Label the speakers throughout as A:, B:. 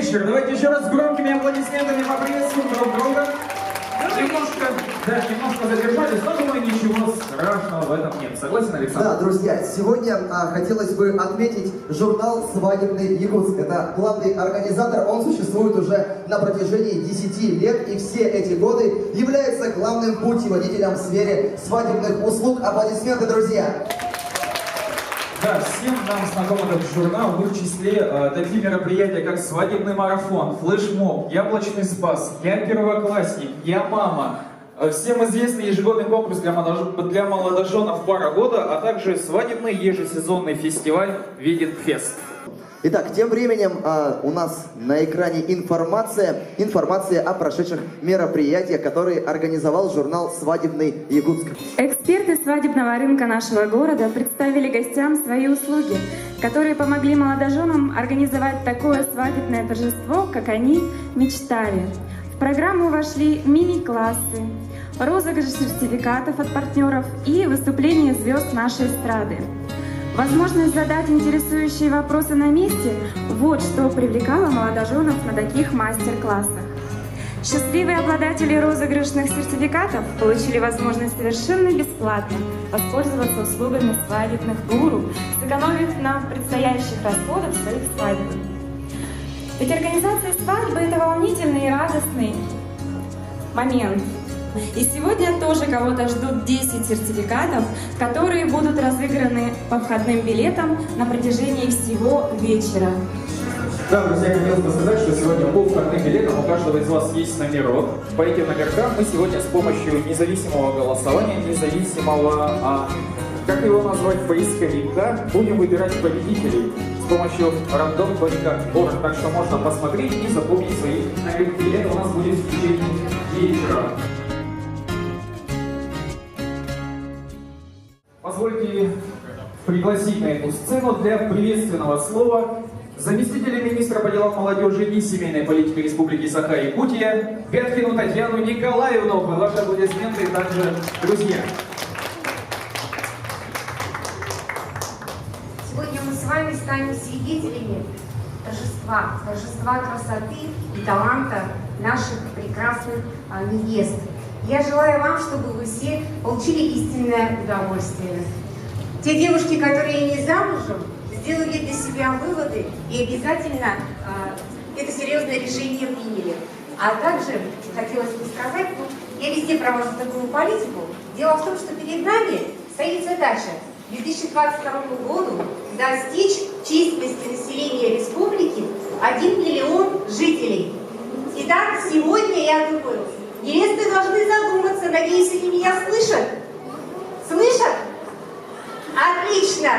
A: вечер. Давайте еще раз с громкими аплодисментами поприветствуем друг друга. Немножко задержались, но думаю, ничего страшного в этом нет. Согласен, Александр?
B: Да, друзья, сегодня хотелось бы отметить журнал «Свадебный Якутск». Это главный организатор, он существует уже на протяжении 10 лет, и все эти годы является главным путеводителем в сфере свадебных услуг. Аплодисменты, друзья!
A: Да, всем нам знаком этот журнал, в их числе такие мероприятия, как свадебный марафон, флешмоб, яблочный спас, я первоклассник, я мама, всем известный ежегодный конкурс для молодоженов пара года, а также свадебный ежесезонный фестиваль «Видит Фест».
B: Итак, тем временем у нас на экране информация о прошедших мероприятиях, которые организовал журнал «Свадебный Якутск».
C: Эксперты свадебного рынка нашего города представили гостям свои услуги, которые помогли молодоженам организовать такое свадебное торжество, как они мечтали. В программу вошли мини-классы, розыгрыш сертификатов от партнеров и выступления звезд нашей эстрады. Возможность задать интересующие вопросы на месте – вот что привлекало молодоженов на таких мастер-классах. Счастливые обладатели розыгрышных сертификатов получили возможность совершенно бесплатно воспользоваться услугами свадебных гуру, сэкономив на предстоящих расходах своих свадеб. Ведь организация свадьбы – это волнительный и радостный момент. И сегодня тоже кого-то ждут 10 сертификатов, которые будут разыграны по входным билетам на протяжении всего вечера.
A: Да, друзья, хотелось бы сказать, что сегодня по входным билетам у каждого из вас есть номерок. По этим номеркам мы сегодня с помощью независимого голосования, независимого, как его назвать, поисковика, будем выбирать победителей с помощью random.org. Так что можно посмотреть и запомнить свои номерки. Это у нас будет в течение вечера. Позвольте пригласить на эту сцену для приветственного слова заместителя министра по делам молодежи и семейной политики Республики Саха-Якутия Пяткину Татьяну Николаевну. Ваши аплодисменты также, друзья.
D: Сегодня мы с вами станем свидетелями торжества красоты и таланта наших прекрасных невест. Я желаю вам, чтобы вы все получили истинное удовольствие. Те девушки, которые не замужем, сделали для себя выводы и обязательно это серьезное решение приняли. А также хотелось бы сказать, я везде провожу такую политику. Дело в том, что перед нами стоит задача к 2022 году достичь численности населения республики 1 миллион жителей. Итак, сегодня я думаю, невесты должны задуматься, надеюсь, они меня слышат. Слышат? Отлично!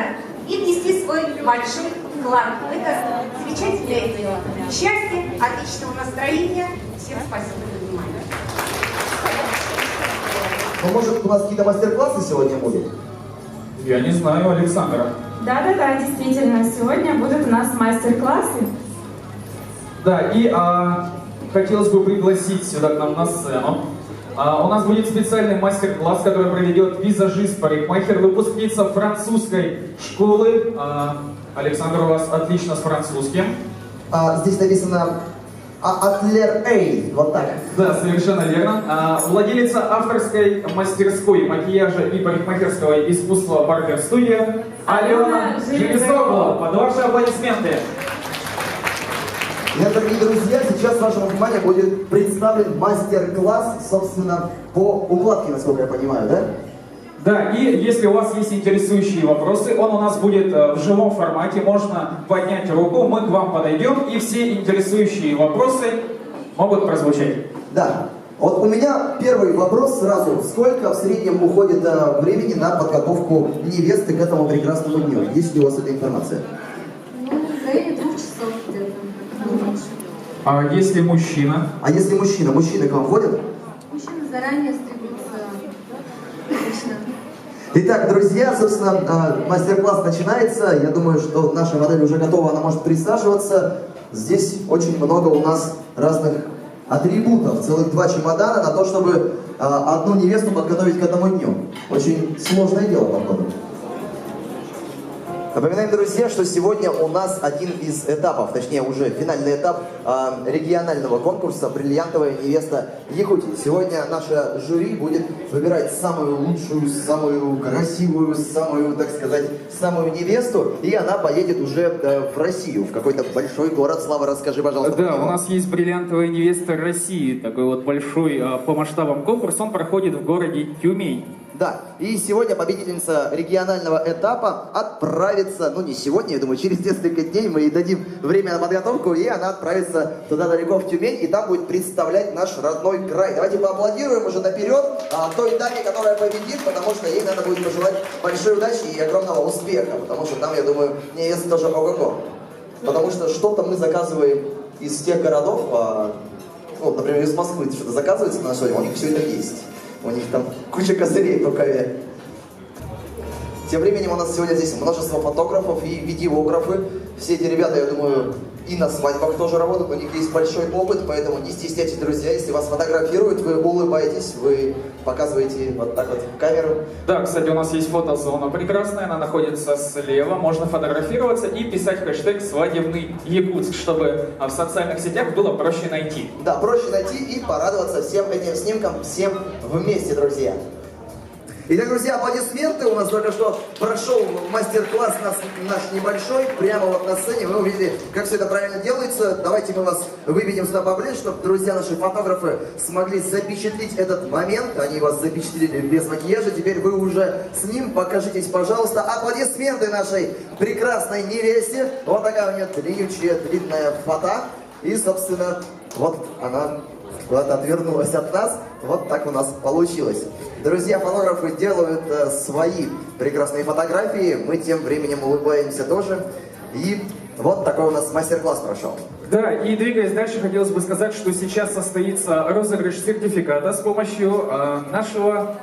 D: И внести свой большой вклад. Это замечательное дело. Счастья, отличного настроения. Всем спасибо за внимание.
B: Ну, может, у нас какие-то мастер-классы сегодня будут?
A: Я не знаю, Александра.
C: Да, действительно, сегодня будут у нас мастер-классы.
A: Да, и хотелось бы пригласить сюда к нам на сцену. У нас будет специальный мастер-класс, который проведет визажист-парикмахер, выпускница французской школы. Александр, у вас отлично с французским.
B: Здесь написано «Атлер Эй», вот так.
A: Да, совершенно верно. Владелица авторской мастерской макияжа и парикмахерского искусства Барбер Студия Алена Железогла. Под ваши аплодисменты.
B: Итак, дорогие друзья, сейчас вашему вниманию будет представлен мастер-класс, собственно, по укладке, насколько я понимаю, да?
A: Да, и если у вас есть интересующие вопросы, он у нас будет в живом формате, можно поднять руку, мы к вам подойдем, и все интересующие вопросы могут прозвучать.
B: Да. Вот у меня первый вопрос сразу. Сколько в среднем уходит времени на подготовку невесты к этому прекрасному дню? Есть ли у вас эта информация?
E: Ну, в районе 2 часов где-то.
A: А если мужчина?
B: А если мужчина? Мужчины к вам ходят?
E: Мужчины заранее стригутся. Точно.
B: Итак, друзья, собственно, мастер-класс начинается. Я думаю, что наша модель уже готова, она может присаживаться. Здесь очень много у нас разных атрибутов. Целых 2 чемодана на то, чтобы одну невесту подготовить к этому дню. Очень сложное дело, походу. Напоминаем, друзья, что сегодня у нас один из этапов, точнее уже финальный этап регионального конкурса «Бриллиантовая невеста Якутии». Сегодня наше жюри будет выбирать самую лучшую, самую красивую, самую, так сказать, самую невесту, и она поедет уже в Россию, в какой-то большой город. Слава, расскажи, пожалуйста.
A: Да, у нас есть «Бриллиантовая невеста России», такой вот большой по масштабам конкурс, он проходит в городе Тюмень.
B: Да, и сегодня победительница регионального этапа отправится, ну не сегодня, я думаю, через несколько дней мы ей дадим время на подготовку, и она отправится туда далеко, в Тюмень, и там будет представлять наш родной край. Давайте поаплодируем уже наперед той даме, которая победит, потому что ей надо будет пожелать большой удачи и огромного успеха, потому что там, я думаю, невеста тоже ого-го. Потому что что-то мы заказываем из тех городов, ну, например, из Москвы что-то заказывается на сегодня, у них все это есть. У них там куча козырей в рукаве. Тем временем у нас сегодня здесь множество фотографов и видеографы. Все эти ребята, я думаю, и на свадьбах тоже работают, у них есть большой опыт, поэтому не стесняйтесь, друзья, если вас фотографируют, вы улыбаетесь, вы показываете вот так вот в камеру.
A: Да, кстати, у нас есть фотозона прекрасная, она находится слева, можно фотографироваться и писать хэштег «Свадебный Якутск», чтобы в социальных сетях было проще найти.
B: Да, проще найти и порадоваться всем этим снимкам, всем вместе, друзья. Итак, друзья, аплодисменты. У нас только что прошел мастер-класс наш небольшой, прямо вот на сцене. Вы увидели, как все это правильно делается. Давайте мы вас выведем сюда поближе, чтобы, друзья, наши фотографы смогли запечатлеть этот момент. Они вас запечатлели без макияжа. Теперь вы уже с ним. Покажитесь, пожалуйста. Аплодисменты нашей прекрасной невесте. Вот такая у нее длинная фото. И, собственно, вот она куда-то отвернулась от нас. Вот так у нас получилось. Друзья, фотографы делают свои прекрасные фотографии. Мы тем временем улыбаемся тоже. И вот такой у нас мастер-класс прошел.
A: Да, и двигаясь дальше, хотелось бы сказать, что сейчас состоится розыгрыш сертификата с помощью нашего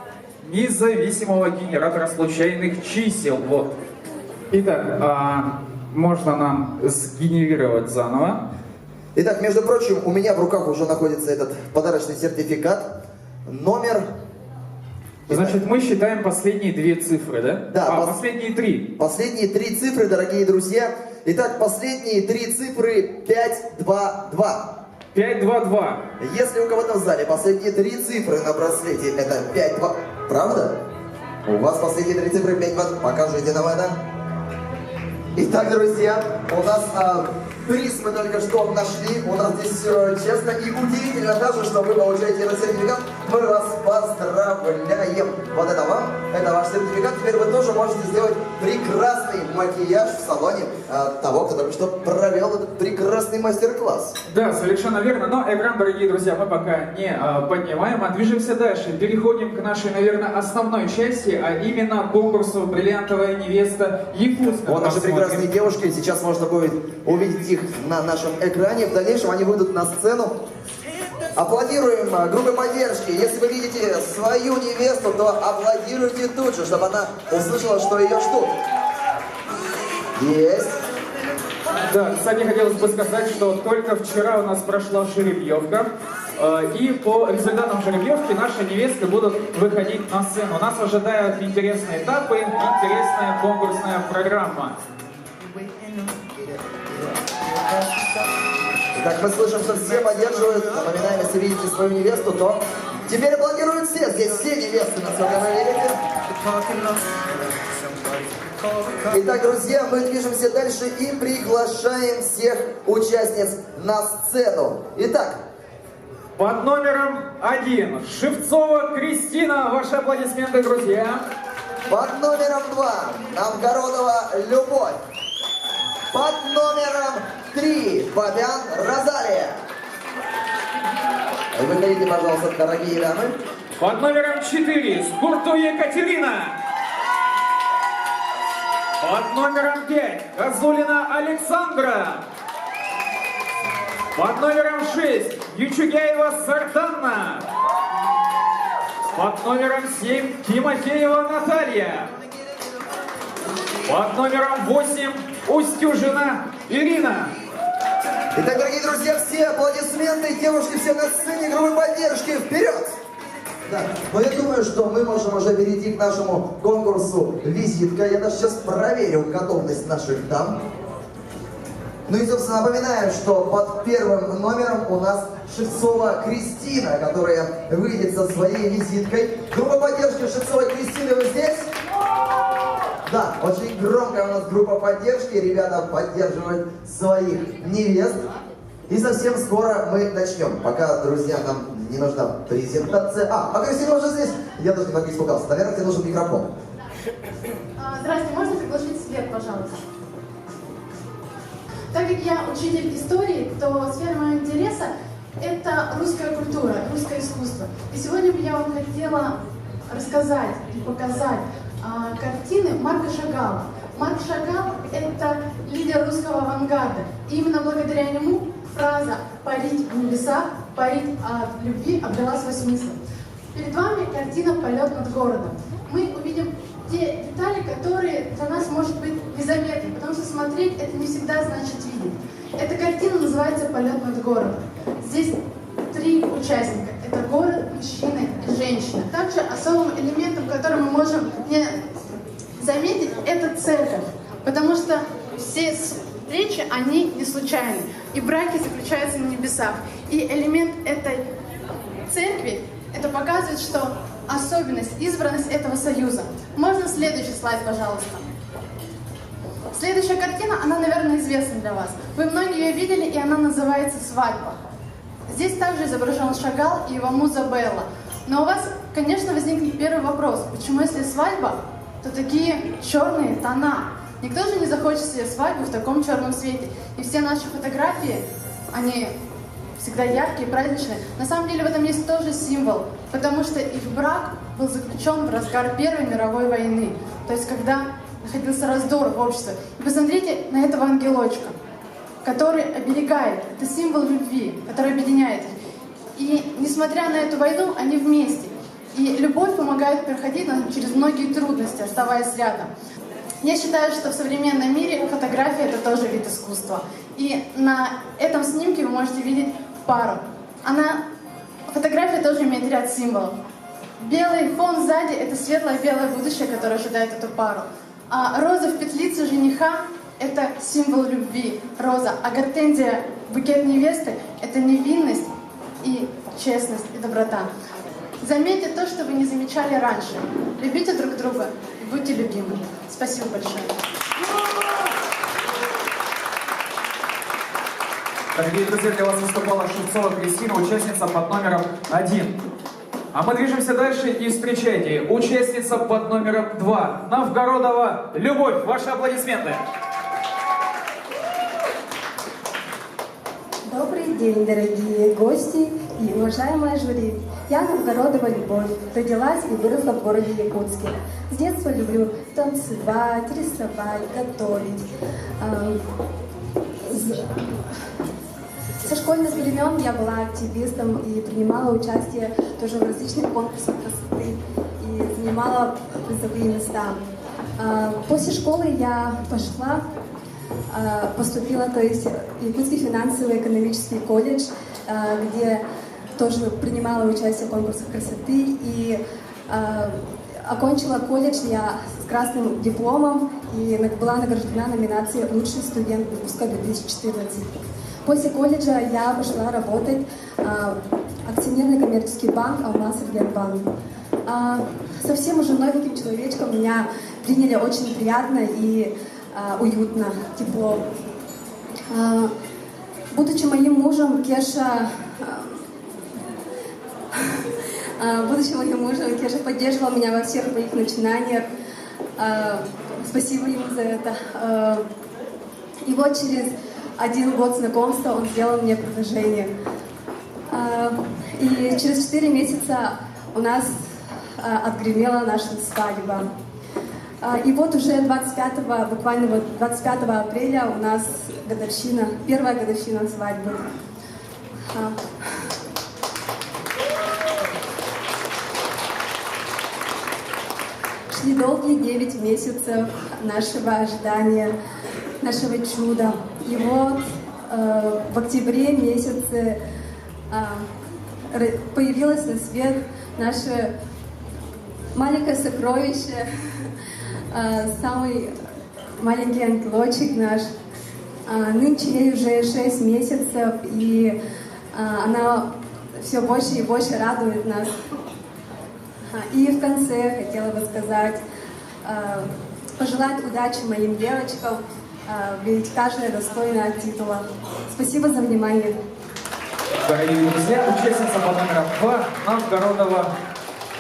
A: независимого генератора случайных чисел. Вот. Итак, можно нам сгенерировать заново.
B: Итак, между прочим, у меня в руках уже находится этот подарочный сертификат. Номер...
A: Значит, мы считаем последние две цифры, да?
B: Да.
A: Последние три.
B: Последние три цифры, дорогие друзья. Итак, последние три цифры 522.
A: 522.
B: Если у кого-то в зале последние три цифры на браслете это 52. Правда? У вас последние три цифры 52. Покажите нам это. Итак, друзья, у нас приз мы только что нашли. У нас здесь все честно и удивительно даже, что вы получаете этот сертификат. Мы вас поздравляем. Вот это вам, это ваш сертификат. Теперь вы тоже можете сделать прекрасный макияж в салоне того, кто только что провел этот прекрасный мастер-класс.
A: Да, совершенно верно. Но экран, дорогие друзья, мы пока не поднимаем, а движемся дальше. Переходим к нашей, наверное, основной части, а именно конкурсу «Бриллиантовая невеста Якутска».
B: Вот наши прекрасные девушки, сейчас можно будет увидеть их на нашем экране. В дальнейшем они выйдут на сцену. Аплодируем группе поддержки. Если вы видите свою невесту, то аплодируйте тут же, чтобы она услышала, что ее ждут. Есть.
A: Да, кстати, хотелось бы сказать, что только вчера у нас прошла жеребьевка. И по результатам жеребьевки наши невесты будут выходить на сцену. Нас ожидают интересные этапы, интересная конкурсная программа.
B: Итак, мы слышим, что все поддерживают. Напоминаем, если видите свою невесту, то теперь аплодируют все. Здесь все невесты, насколько вы видите. Итак, друзья, мы движемся дальше и приглашаем всех участниц на сцену. Итак,
A: Под номером 1 Шевцова Кристина. Ваши аплодисменты, друзья.
B: под номером 2 Новгородова Любовь. Под номером 3 Бабян Розалия. Выходите, пожалуйста, дорогие дамы.
A: Под номером 4 Скурту Екатерина. Под номером 5 Козулина Александра. Под номером 6 Ючугяева Сартанна. Под номером 7 Тимофеева Наталья. Под номером 8 Устюжина Ирина.
B: Итак, дорогие друзья, все аплодисменты, девушки все на сцене, группы поддержки, вперед! Да. Но я думаю, что мы можем уже перейти к нашему конкурсу «Визитка». Я даже сейчас проверю готовность наших дам. Ну и, собственно, напоминаю, что под первым номером у нас Шевцова Кристина, которая выйдет со своей визиткой. Группа поддержки Шевцовой Кристины, вы здесь? Да, очень громкая у нас группа поддержки. Ребята поддерживают своих невест. И совсем скоро мы начнем. Пока, друзья, нам не нужна презентация. А Кристина уже здесь? Я даже немного испугался. Наверное, тебе нужен микрофон.
F: Здравствуйте, можно приглашить свет, пожалуйста? Так как я учитель истории, то сфера моего интереса – это русская культура, русское искусство. И сегодня бы я вам хотела рассказать и показать картины Марка Шагала. Марк Шагал – это лидер русского авангарда. И именно благодаря нему фраза «парить в небесах», «парить от любви» обрела свой смысл. Перед вами картина «Полет над городом». Мы увидим те детали, которые для нас, может быть, незаметны, потому что смотреть это не всегда значит видеть. Эта картина называется «Полет над городом». Здесь 3 участника. Это город, мужчина и женщина. Также особым элементом, который мы можем не заметить, это церковь. Потому что все встречи, они не случайны. И браки заключаются на небесах. И элемент этой церкви, это показывает, что особенность, избранность этого союза. Можно следующий слайд, пожалуйста. Следующая картина, она, наверное, известна для вас. Вы многие ее видели, и она называется «Свадьба». Здесь также изображен Шагал и его муза Белла. Но у вас, конечно, возникнет первый вопрос. Почему, если свадьба, то такие черные тона? Никто же не захочет себе свадьбу в таком черном свете. И все наши фотографии, они всегда яркие, праздничные. На самом деле в этом есть тоже символ, потому что их брак был заключен в разгар Первой мировой войны. То есть когда находился раздор в обществе. И посмотрите на этого ангелочка, который оберегает. Это символ любви, который объединяет их. И несмотря на эту войну, они вместе. И любовь помогает проходить через многие трудности, оставаясь рядом. Я считаю, что в современном мире фотография — это тоже вид искусства. И на этом снимке вы можете видеть пару. Фотография тоже имеет ряд символов. Белый фон сзади — это светлое белое будущее, которое ожидает эту пару. А роза в петлице жениха — это символ любви, роза. А гортензия, букет невесты — это невинность и честность, и доброта. Заметьте то, что вы не замечали раньше. Любите друг друга и будьте любимы. Спасибо большое.
A: Дорогие друзья, для вас выступала Шевцова Кристина, участница под номером 1. А мы движемся дальше и встречайте участница под номером 2. Новгородова Любовь. Ваши аплодисменты.
G: Добрый день, дорогие гости и уважаемая жюри. Я Новгородова Любовь. Родилась и выросла в городе Якутске. С детства люблю танцевать, рисовать, готовить. Со школьных времен я была активистом и принимала участие тоже в различных конкурсах красоты и занимала призовые места. После школы я поступила, то есть в Якутский финансово-экономический колледж, где тоже принимала участие в конкурсах красоты и окончила колледж я с красным дипломом и была награждена номинацией «Лучший студент выпуска 2014». После колледжа я пошла работать в акционерный коммерческий банк «Алмаз-Альгербанк». Совсем уже новеньким человечком меня приняли очень приятно и уютно, тепло. Будучи моим мужем, Кеша поддерживал меня во всех моих начинаниях. Спасибо ему за это. И вот через 1 год знакомства он сделал мне предложение. И через 4 месяца у нас отгремела наша свадьба. И вот уже 25 апреля у нас годовщина, первая годовщина свадьбы. Шли долгие 9 месяцев нашего ожидания, нашего чуда. И вот в октябре месяце появилось на свет наше маленькое сокровище, самый маленький ангелочек наш. Нынче ей уже 6 месяцев, и она все больше и больше радует нас. И в конце хотела бы сказать, пожелать удачи моим девочкам, ведь каждая достойна титула. Спасибо за внимание.
A: Дорогие друзья, участница под номером 2 Новгородова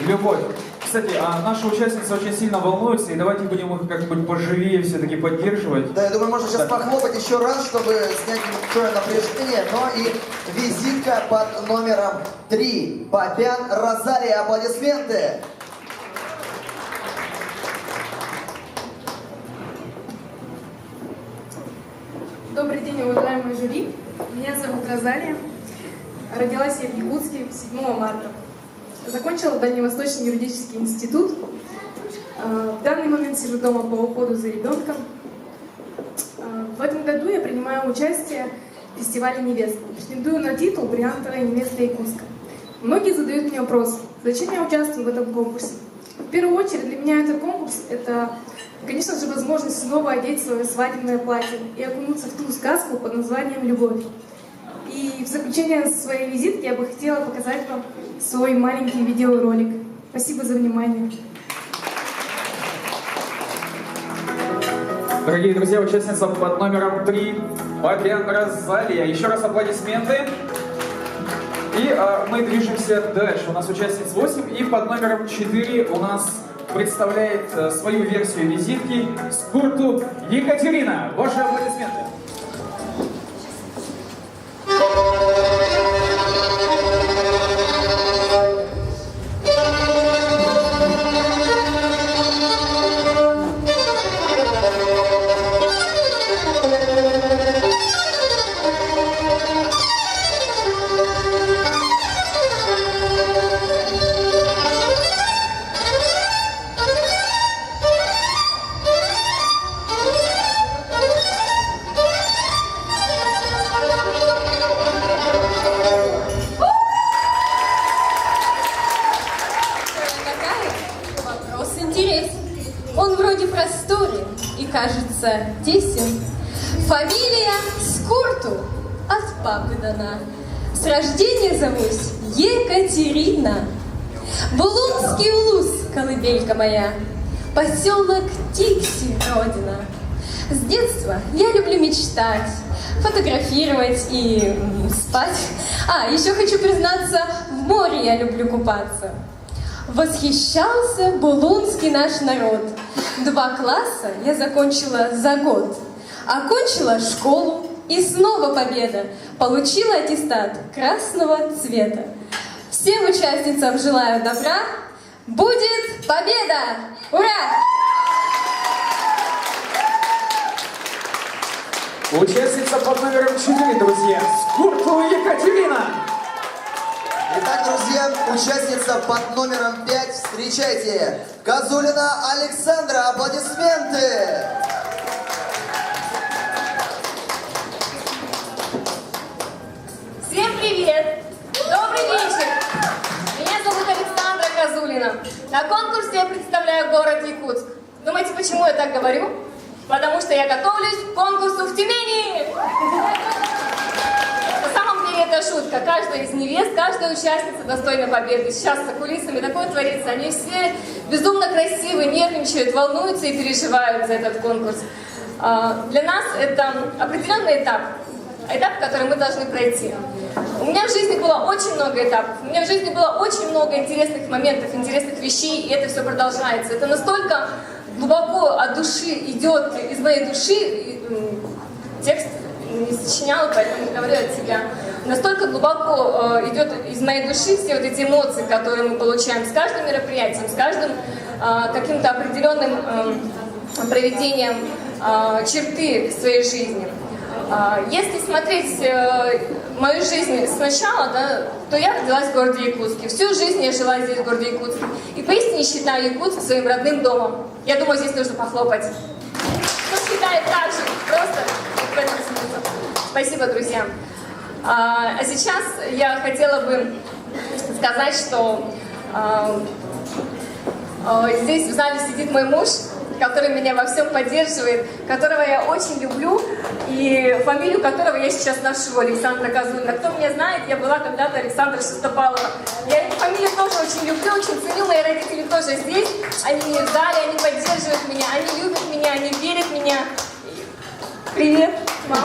A: Любовь. Кстати, наша участница очень сильно волнуется, и давайте будем их как-нибудь поживее все-таки поддерживать.
B: Да, я думаю, можно сейчас похлопать еще раз, чтобы снять небольшое напряжение. Но и визитка под номером 3. Попян Розалия. Аплодисменты.
H: Добрый день, уважаемые жюри. Меня зовут Розалия. Родилась я в Якутске 7 марта. Закончила Дальневосточный юридический институт. В данный момент сижу дома по уходу за ребенком. В этом году я принимаю участие в фестивале невест. Претендую на титул «Бриллиантовая невеста Якутска». Многие задают мне вопрос, зачем я участвую в этом конкурсе. В первую очередь для меня этот конкурс – это, конечно же, возможность снова одеть свое свадебное платье и окунуться в ту сказку под названием «Любовь». И в заключение своей визитки я бы хотела показать вам свой маленький видеоролик. Спасибо за внимание.
A: Дорогие друзья, участница под номером 3 Попян Розалия. Еще раз аплодисменты. И мы движемся дальше. У нас участниц 8. И под номером 4 у нас представляет свою версию визитки Скурту Екатерина. Ваши аплодисменты.
I: Кажется, тесен. Фамилия Скурту от папы дана. С рождения зовусь Екатерина. Булунский улус, колыбелька моя. Поселок Тикси, родина. С детства я люблю мечтать, фотографировать и спать. Еще хочу признаться, в море я люблю купаться. Восхищался булунский наш народ. 2 класса я закончила за год. Окончила школу, и снова победа. Получила аттестат красного цвета. Всем участницам желаю добра. Будет победа! Ура!
A: Участница под номером 4, друзья, Скурту Екатерина.
B: Итак, друзья, участница под номером 5. Встречайте, Козулина Александра. Аплодисменты!
I: Всем привет! Добрый вечер! Меня зовут Александра Козулина. На конкурсе я представляю город Якутск. Думаете, почему я так говорю? Потому что я готовлюсь к конкурсу в Тюмени! На самом деле это шутка. Каждая из невест, каждая участница достойна победы. Сейчас за кулисами такое творится. Они все безумно красивые, нервничают, волнуются и переживают за этот конкурс. Для нас это определенный этап. Этап, который мы должны пройти. У меня в жизни было очень много этапов. У меня в жизни было очень много интересных моментов, интересных вещей, и это все продолжается. Это настолько глубоко от души идет, из моей души, текст не сочиняла, поэтому говорю от себя. Настолько глубоко идет из моей души все вот эти эмоции, которые мы получаем с каждым мероприятием, с каждым каким-то определенным проведением черты в своей жизни. Если смотреть мою жизнь сначала, да, то я родилась в городе Якутске. Всю жизнь я жила здесь, в городе Якутске. И поистине считаю Якутск своим родным домом. Я думаю, здесь нужно похлопать. Кто считает так же? Просто в этом смысл. Спасибо, друзья. А сейчас я хотела бы сказать, что здесь в зале сидит мой муж, который меня во всем поддерживает, которого я очень люблю, и фамилию которого я сейчас ношу, Александра Козулина. Кто меня знает, я была когда-то Александра Шестопалова. Я эту фамилию тоже очень люблю, очень ценю, мои родители тоже здесь, они в зале, они поддерживают меня, они любят меня, они верят в меня. Привет, мама.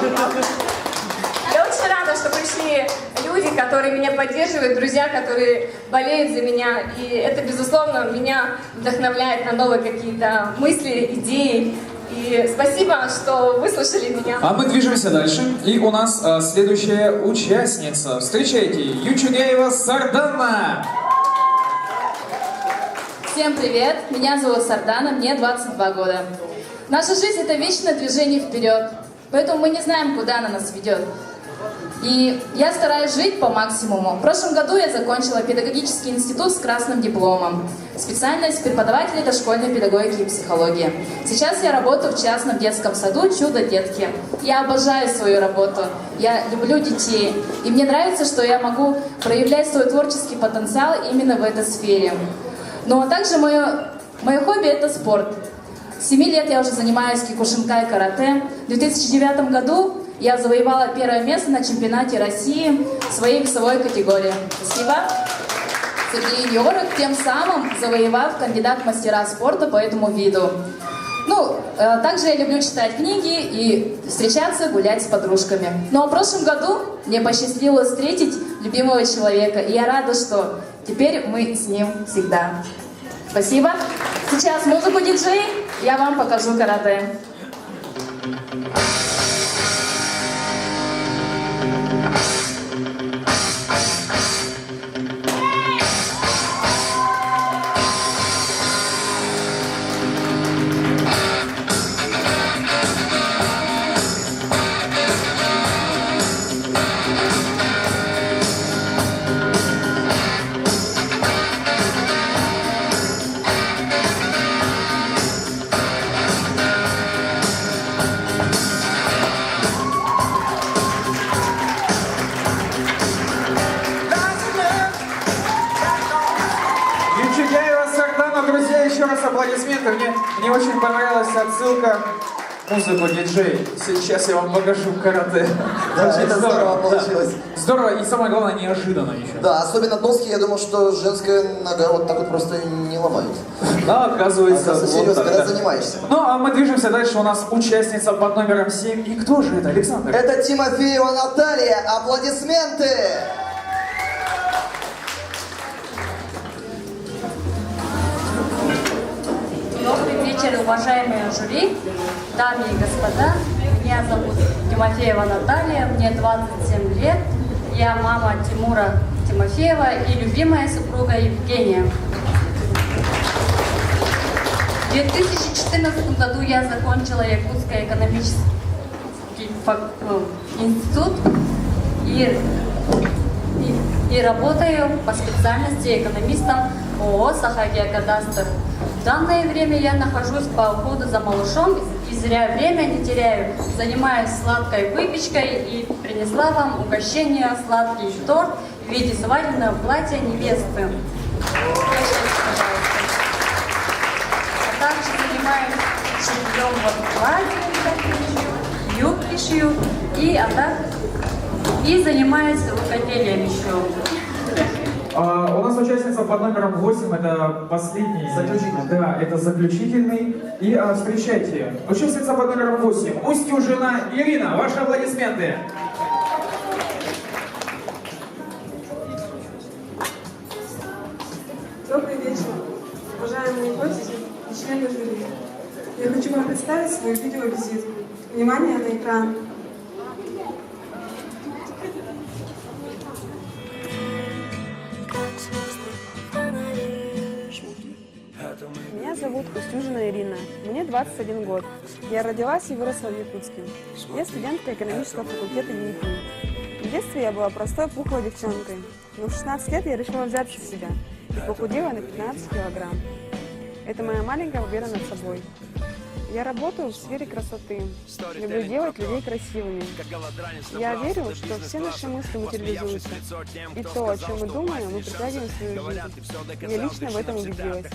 I: Я очень рада, что пришли люди, которые меня поддерживают, друзья, которые болеют за меня. И это, безусловно, меня вдохновляет на новые какие-то мысли, идеи. И спасибо, что выслушали меня.
A: А мы движемся дальше. И у нас следующая участница. Встречайте, Ючугяева Сардана.
J: Всем привет, меня зовут Сардана, мне 22 года. Наша жизнь — это вечное движение вперед, поэтому мы не знаем, куда она нас ведет. И я стараюсь жить по максимуму. В прошлом году я закончила педагогический институт с красным дипломом. Специальность преподавателя дошкольной педагогики и психологии. Сейчас я работаю в частном детском саду «Чудо-детки». Я обожаю свою работу, я люблю детей. И мне нравится, что я могу проявлять свой творческий потенциал именно в этой сфере. Ну а также мое хобби — это спорт. С 7 лет я уже занимаюсь кикушинкай карате. В 2009 году я завоевала первое место на чемпионате России в своей весовой категории. Спасибо. Среди юниоров, тем самым завоевав кандидат в мастера спорта по этому виду. Также я люблю читать книги и встречаться, гулять с подружками. Ну а в прошлом году мне посчастливилось встретить любимого человека, и я рада, что теперь мы с ним всегда. Спасибо. Сейчас музыку диджей, я вам покажу карате.
A: Еще раз аплодисменты. Мне очень понравилась отсылка музыку диджей. Сейчас я вам покажу карате.
B: Да, это здорово получилось.
A: Да. Здорово и самое главное неожиданно еще.
B: Да, особенно доски, я думал, что женская нога вот так вот просто не ломают.
A: Да, оказывается.
B: Серьезно, когда занимаешься.
A: Ну, а мы движемся дальше. У нас участница под номером 7. И кто же это, Александр?
B: Это Тимофеева Наталья. Аплодисменты!
K: Добрый вечер, уважаемые жюри, дамы и господа. Меня зовут Тимофеева Наталья, мне 27 лет. Я мама Тимура Тимофеева и любимая супруга Евгения. В 2014 году я закончила Якутский экономический институт и работаю по специальности экономистом ООО «Сахагеокадастр». В данное время я нахожусь по уходу за малышом и зря время не теряю. Занимаюсь сладкой выпечкой и принесла вам угощение сладкий торт в виде свадебного платья невесты. А также занимаюсь шитьем платья, юбки шью и занимаюсь рукоделием еще.
A: У нас участница под номером 8, это последний.
B: Заключительный.
A: Да, это заключительный. И встречайте, участница под номером 8, Устюжина Ирина. Ваши аплодисменты.
L: Добрый вечер, уважаемые гости и члены жюри. Я хочу вам представить свою видеовизитку. Внимание на экран.
M: Меня зовут Устюжина Ирина, мне 21 год. Я родилась и выросла в Якутске. Я студентка экономического факультета ЕИКУ. В детстве я была простой пухлой девчонкой, но в 16 лет я решила взяться в себя и похудела на 15 килограмм. Это моя маленькая победа над собой. Я работаю в сфере красоты. Люблю делать людей красивыми. Я верю, что все наши мысли материализуются. И то, о чем мы думаем, мы притягиваем в свою жизнь. Я лично в этом убедилась.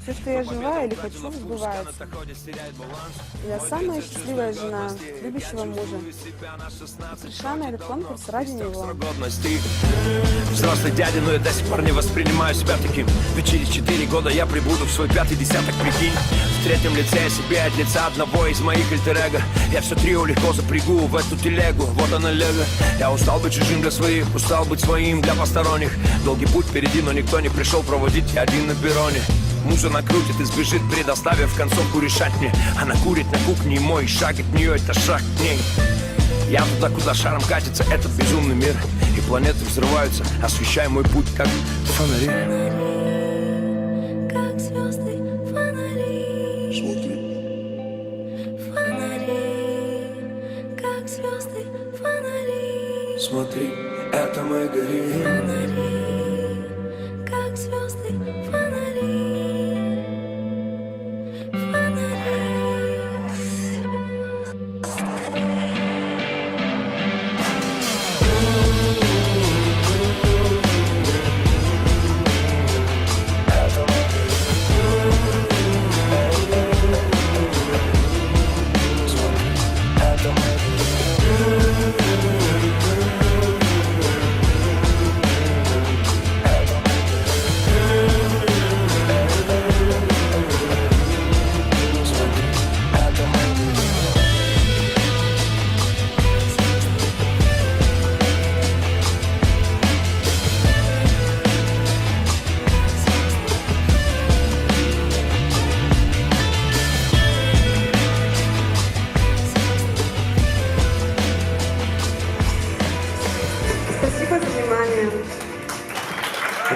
M: Все, что я желаю или хочу, сбывается. Я самая счастливая жена, любящего мужа. Пришла на этот конкурс ради него.
N: Взрослый дядя, но я до сих пор не воспринимаю себя таким. Ведь через 4 года я прибуду в свой 5-й десяток, прикинь. В 3-м лице я себе от лица одного из моих альтер-эго. Я все трио легко запрягу в эту телегу. Вот она лего. Я устал быть чужим для своих, устал быть своим для посторонних. Долгий путь впереди, но никто не пришел проводить, я один на перроне. Муза накрутит и сбежит, предоставив концовку решать мне. Она курит на кухне, и мой шаг от нее — это шаг к ней. Я туда, куда шаром катится этот безумный мир. И планеты взрываются, освещая мой путь, как фонари.
O: Как звезды, фонари. Фонари, как звезды, фонари.
N: Смотри, это мы горим.
O: Фонари, как звезды, фонари.
L: Спасибо за внимание.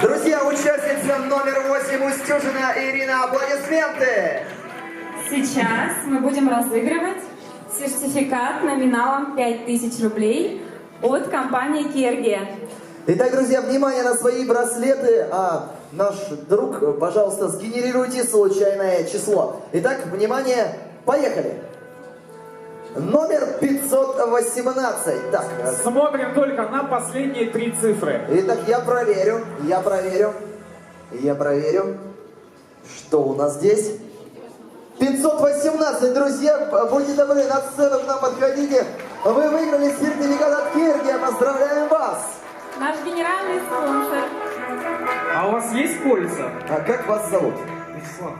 B: Друзья, участница номер 8 Устюжина Ирина, аплодисменты!
C: Сейчас мы будем разыгрывать сертификат номиналом 5000 рублей от компании Киргия.
B: Итак, друзья, внимание на свои браслеты. Наш друг, пожалуйста, сгенерируйте случайное число. Итак, внимание, поехали. Номер 518. Так,
A: смотрим только на последние 3 цифры.
B: Итак, я проверю, что у нас здесь. 518, друзья, будьте добры, на сцену к нам подходите. Вы выиграли сертификат от Киргия, поздравляем вас.
C: Наш генеральный спонсор.
A: А у вас есть кольца?
B: А как вас зовут?
A: Вячеслав.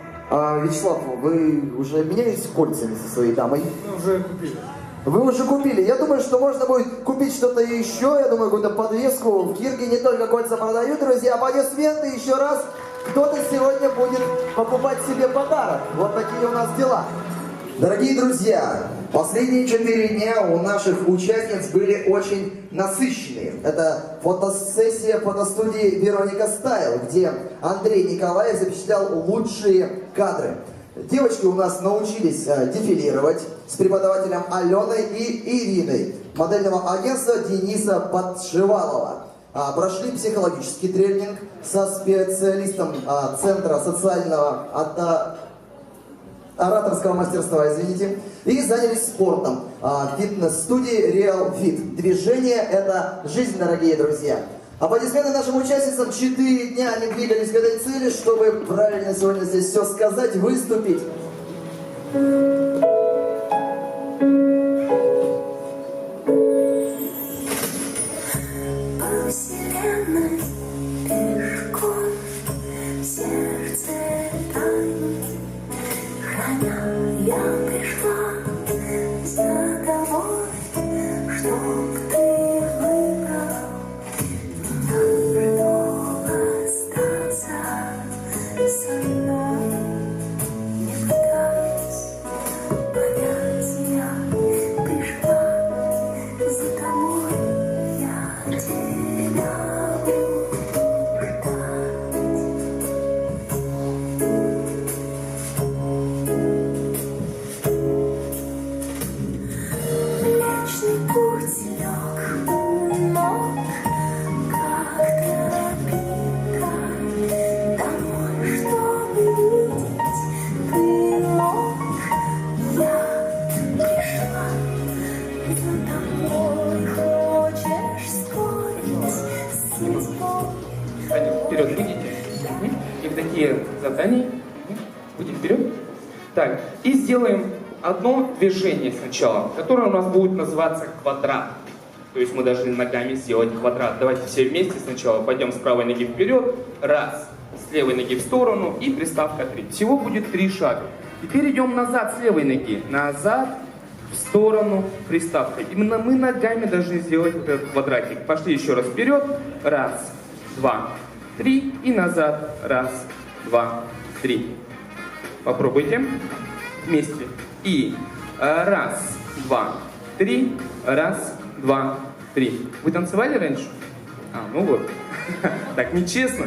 B: Вячеслав, вы уже менялись кольцами со своей дамой?
A: Мы уже купили.
B: Вы уже купили. Я думаю, что можно будет купить что-то еще. Я думаю, какую-то подвеску. В Кирге не только кольца продают, друзья. Аплодисменты еще раз. Кто-то сегодня будет покупать себе подарок. Вот такие у нас дела. Дорогие друзья, последние 4 дня у наших участниц были очень насыщенные. Это фотосессия фотостудии Вероника Стайл, где Андрей Николаев запечатлял лучшие кадры. Девочки у нас научились дефилировать с преподавателем Аленой и Ириной, модельного агентства Дениса Подшивалова. Прошли психологический тренинг со специалистом Центра социального ораторского мастерства, извините, и занялись спортом. Фитнес-студии Real Fit. Движение – это жизнь, дорогие друзья. Аплодисменты нашим участницам. 4 дня они двигались к этой цели, чтобы правильно сегодня здесь все сказать, выступить.
O: По вселенной пешком в сердце тайны храня, я пришла за тобой, чтоб ты выбрал. Остаться со мной, не пытаясь
P: такие задания. Будем вперед. Так, и сделаем одно движение сначала, которое у нас будет называться квадрат. То есть мы должны ногами сделать квадрат. Давайте все вместе сначала пойдем с правой ноги вперед. Раз. С левой ноги в сторону и приставка 3. Всего будет 3 шага. Теперь идем назад с левой ноги. Назад, в сторону, приставка. Именно мы ногами должны сделать этот квадратик. Пошли еще раз вперед. Раз, два, 3. И назад. Раз, два, 3. Попробуйте. Вместе. И раз, два, 3. Раз, два, 3. Вы танцевали раньше? Ну вот. Так нечестно.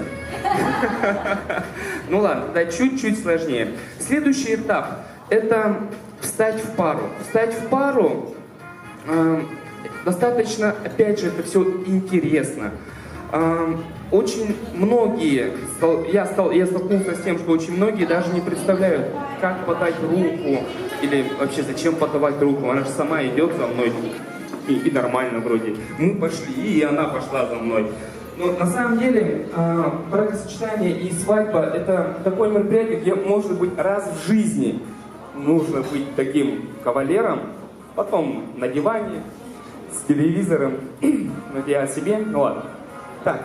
P: Ну ладно, да, чуть-чуть сложнее. Следующий этап – это встать в пару. Встать в пару достаточно, опять же, это все интересно. Очень многие, я столкнулся с тем, что очень многие даже не представляют, как подать руку, или вообще зачем подавать руку. Она же сама идет за мной, и нормально вроде. Мы пошли, и она пошла за мной. Но на самом деле бракосочетание и свадьба – это такое мероприятие, где, может быть, раз в жизни нужно быть таким кавалером, потом на диване, с телевизором, но я о себе, ну ладно. Так,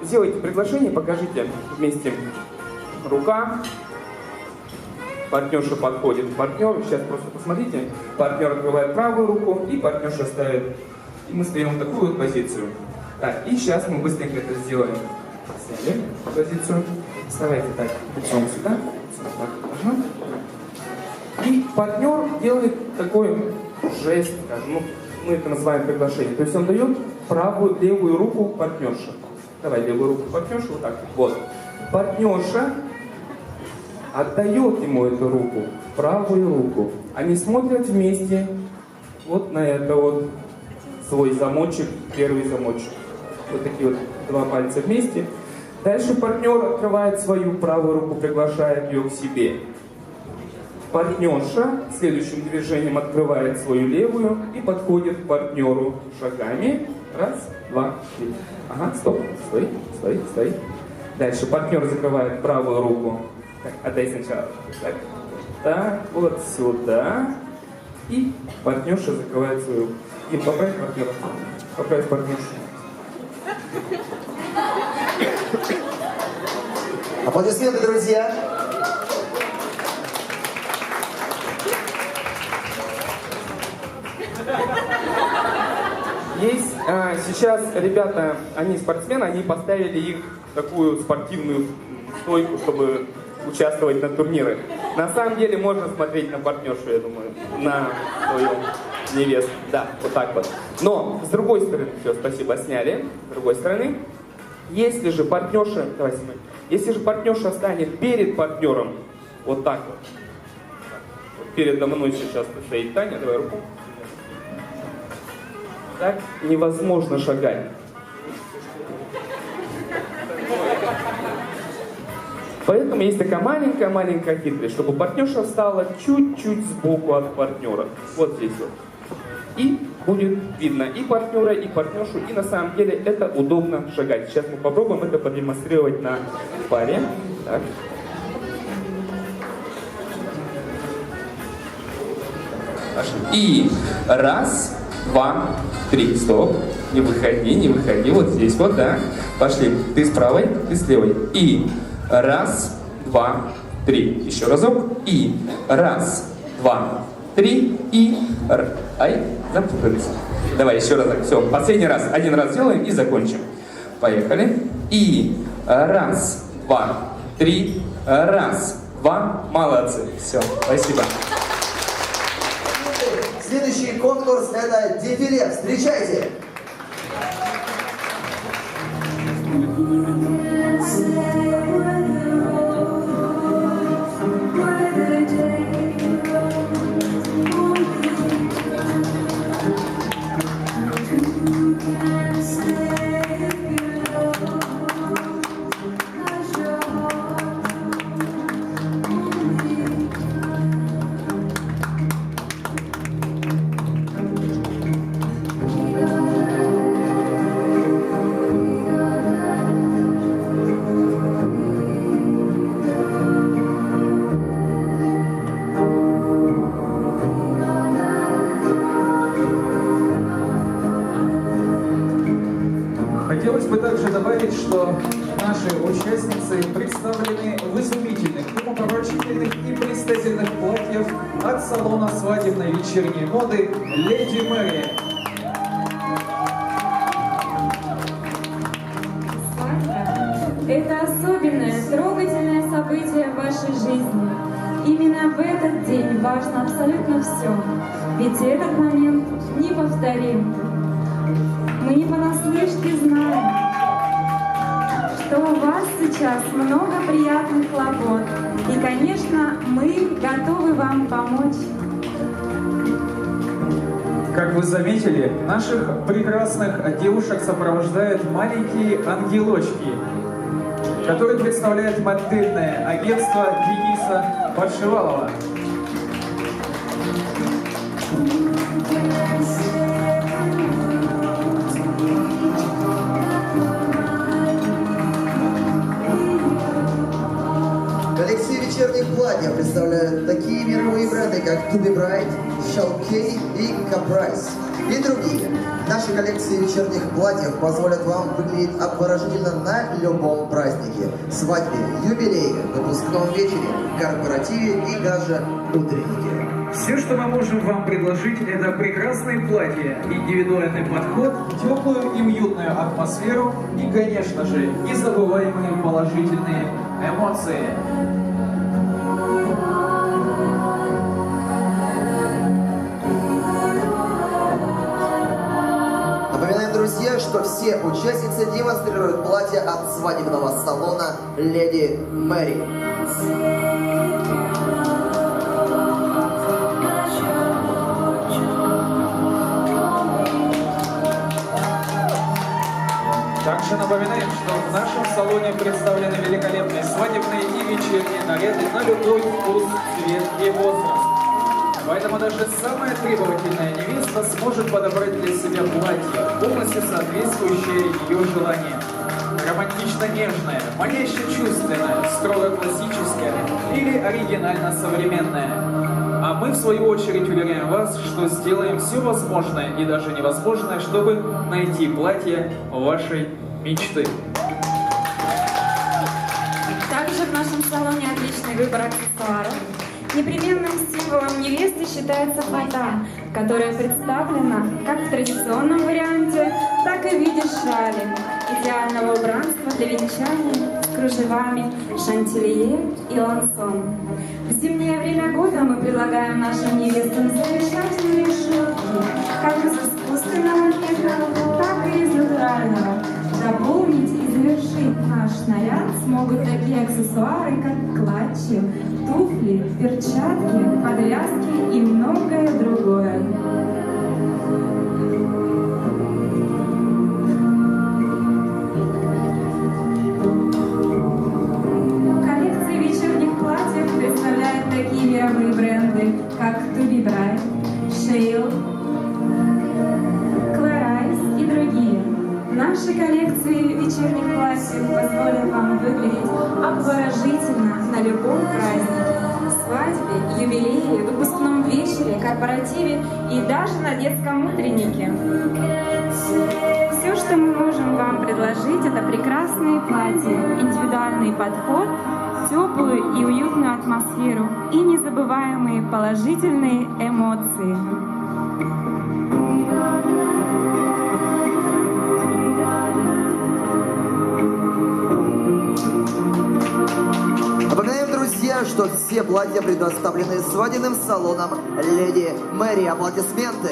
P: сделайте приглашение, покажите вместе рука, партнерша подходит к партнеру, сейчас просто посмотрите, партнер открывает правую руку и партнерша ставит, и мы стоим в такую вот позицию. Так, и сейчас мы быстренько это сделаем. Сняли позицию. Вставайте так, лицом сюда. Так, и партнер делает такой жест, скажем, мы это называем приглашение. То есть он дает правую, левую руку партнерше. Давай левую руку партнерше, вот так. Вот. Партнерша отдает ему эту руку, правую руку. Они смотрят вместе вот на это вот свой замочек, первый замочек. Вот такие вот 2 пальца вместе. Дальше партнер открывает свою правую руку, приглашает ее к себе. Партнерша следующим движением открывает свою левую и подходит к партнеру шагами. Раз, два, 3. Ага, стоп. Стой. Дальше партнер закрывает правую руку. Так, отдай сначала. Так, вот сюда. И партнерша закрывает свою руку. И поправь партнера. Поправь партнершу.
B: Аплодисменты, друзья.
P: Есть сейчас ребята, они спортсмены, они поставили их в такую спортивную стойку, чтобы участвовать на турнирах. На самом деле можно смотреть на партнершу, я думаю, на свою невесту. Да, вот так вот. Но с другой стороны, все, спасибо, сняли. С другой стороны, если же партнерша, давай снимай, если же партнерша станет перед партнером, вот так вот, передо мной сейчас стоит Таня, давай руку. Так невозможно шагать. Поэтому есть такая маленькая хитрость, чтобы партнерша встала чуть-чуть сбоку от партнера. Вот здесь вот. И будет видно и партнера, и партнершу, и на самом деле это удобно шагать. Сейчас мы попробуем это продемонстрировать на паре. Так. И раз, два, 3. Стоп. Не выходи. Вот здесь вот, да. Пошли. Ты с правой, ты с левой. И раз, два, 3. Еще разок. И раз, два, 3. И... Ай, запутались. Давай еще разок. Все, последний раз. Один раз сделаем и закончим. Поехали. И раз, два, 3. Раз, два. Молодцы. Все, спасибо.
B: Следующий конкурс – это дефиле. Встречайте!
O: We'll be right back.
A: наши участницы представлены в изумительных, умопомрачительных и блистательных платьях от салона свадебной вечерней моды «Леди Мэри».
C: Это особенное, трогательное событие в вашей жизни. Именно в этот день важно абсолютно все, ведь этот момент неповторим. Мы не понаслышке знаем, что у вас сейчас много приятных хлопот, и, конечно, мы готовы вам помочь.
A: Как вы заметили, наших прекрасных девушек сопровождают маленькие ангелочки, которые представляют модельное агентство Дениса Подшивалова.
B: Коллекции вечерних платьев представляют такие мировые бренды, как To Be Bright, Shalkei и Caprice и другие. Наши коллекции вечерних платьев позволят вам выглядеть обворожительно на любом празднике, свадьбе, юбилее, выпускном вечере, корпоративе и даже утреннике.
A: Все, что мы можем вам предложить, это прекрасные платья, индивидуальный подход, теплую и уютную атмосферу и, конечно же, незабываемые положительные эмоции.
B: Напоминаем, друзья, что все участницы демонстрируют платья от свадебного салона «Леди Мэри».
A: Также напоминаем, что в нашем салоне представлены великолепные свадебные и вечерние наряды на любой вкус, цвет и возраст. Поэтому даже самая требовательная невеста сможет подобрать для себя платье, полностью соответствующее ее желаниям. Романтично-нежное, маняще-чувственное, строго-классическое или оригинально-современное. А мы, в свою очередь, уверяем вас, что сделаем все возможное и даже невозможное, чтобы найти платье вашей мечты.
C: Также в нашем салоне отличный выбор аксессуаров. Непременным символом невесты считается фата, которая представлена как в традиционном варианте, так и в виде шали, идеального убранства для венчания с кружевами, шантилье и лансон. В зимнее время года мы предлагаем нашим невестам замечательные шубки, как из искусственного меха, так и из натурального. Дополнить и завершить наш наряд смогут такие аксессуары, как клатчи, туфли, перчатки, подвязки и многое другое. Коллекции вечерних платьев представляют такие мировые бренды, как To Be Bright, Shale, Clarice и другие. Наши коллекции вечерних платьев позволят вам выглядеть обворожительно на любом празднике, свадьбе, юбилее, выпускном вечере, корпоративе и даже на детском утреннике. Все, что мы можем вам предложить, это прекрасные платья, индивидуальный подход, теплую и уютную атмосферу и незабываемые положительные эмоции.
B: Напоминаем, друзья, что все платья предоставлены свадебным салоном «Леди Мэри». Аплодисменты!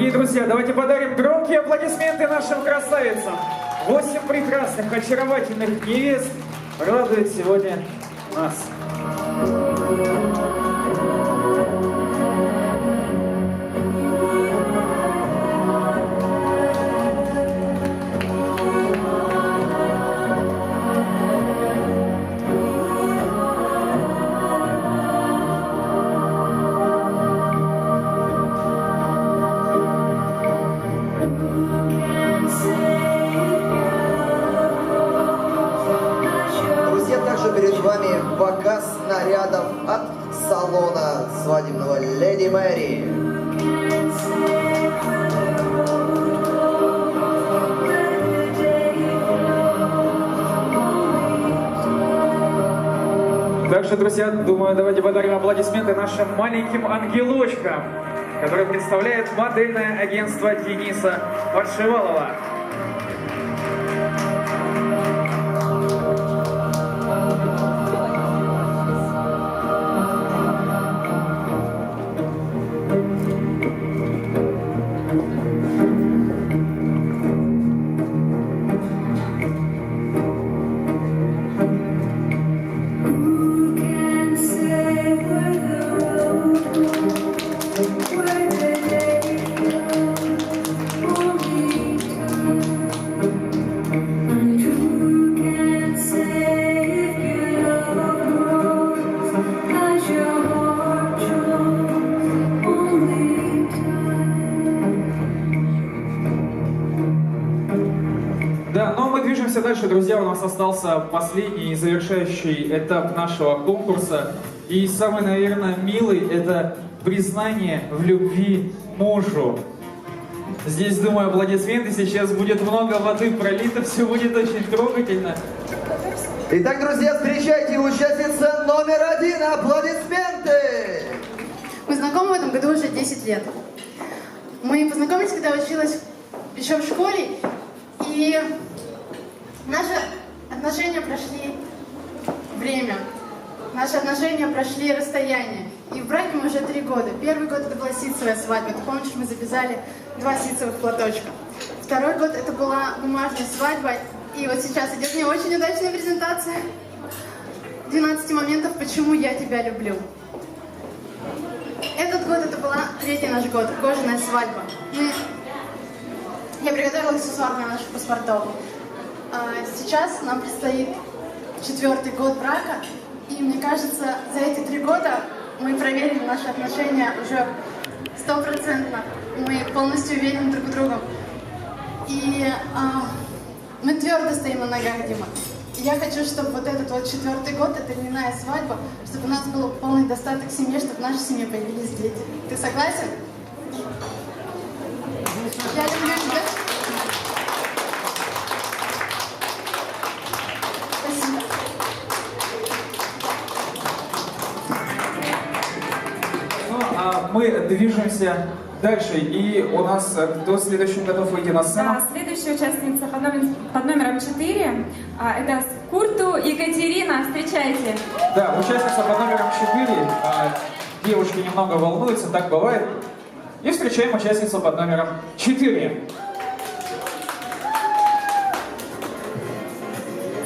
A: Дорогие друзья, давайте подарим громкие аплодисменты нашим красавицам. 8 прекрасных, очаровательных невест радует сегодня нас.
B: Перед вами показ снарядов от салона свадебного Леди Мэри.
A: Также, друзья, думаю, давайте подарим аплодисменты нашим маленьким ангелочкам, которые представляет модельное агентство Дениса Подшивалова. Да, но мы движемся дальше, друзья. У нас остался последний и завершающий этап нашего конкурса. И самый, наверное, милый — это признание в любви мужу. Здесь, думаю, аплодисменты. Сейчас будет много воды пролито, все будет очень трогательно.
B: Итак, друзья, встречайте участница номер 1. Аплодисменты!
F: Мы знакомы в этом году уже 10 лет. Мы познакомились, когда училась еще в школе, и наши отношения прошли время. Наши отношения прошли расстояние. И в браке мы уже 3 года. Первый год это была ситцевая свадьба. Ты помнишь, мы завязали 2 ситцевых платочка. Второй год это была бумажная свадьба. И вот сейчас идет не очень удачная презентация. 12 моментов, почему я тебя люблю. Этот год это была 3-й наш год, кожаная свадьба. Я приготовила аксессуар для наших паспортов. Сейчас нам предстоит 4-й год брака. И мне кажется, за эти 3 года мы проверили наши отношения уже 100%. Мы полностью уверены друг в друга. И мы твердо стоим на ногах, Дима. И я хочу, чтобы вот этот вот 4-й год, это льняная свадьба, чтобы у нас был полный достаток в семье, чтобы в нашей семье появились дети. Ты согласен? Я люблю тебя. Спасибо.
A: Ну, а мы движемся дальше. И у нас кто следующий готов выйти на сцену?
C: Да, следующая участница под номером 4. Это Курту Екатерина. Встречайте.
A: Да, участница под номером 4. Девушки немного волнуются, так бывает. И встречаем участницу под номером 4.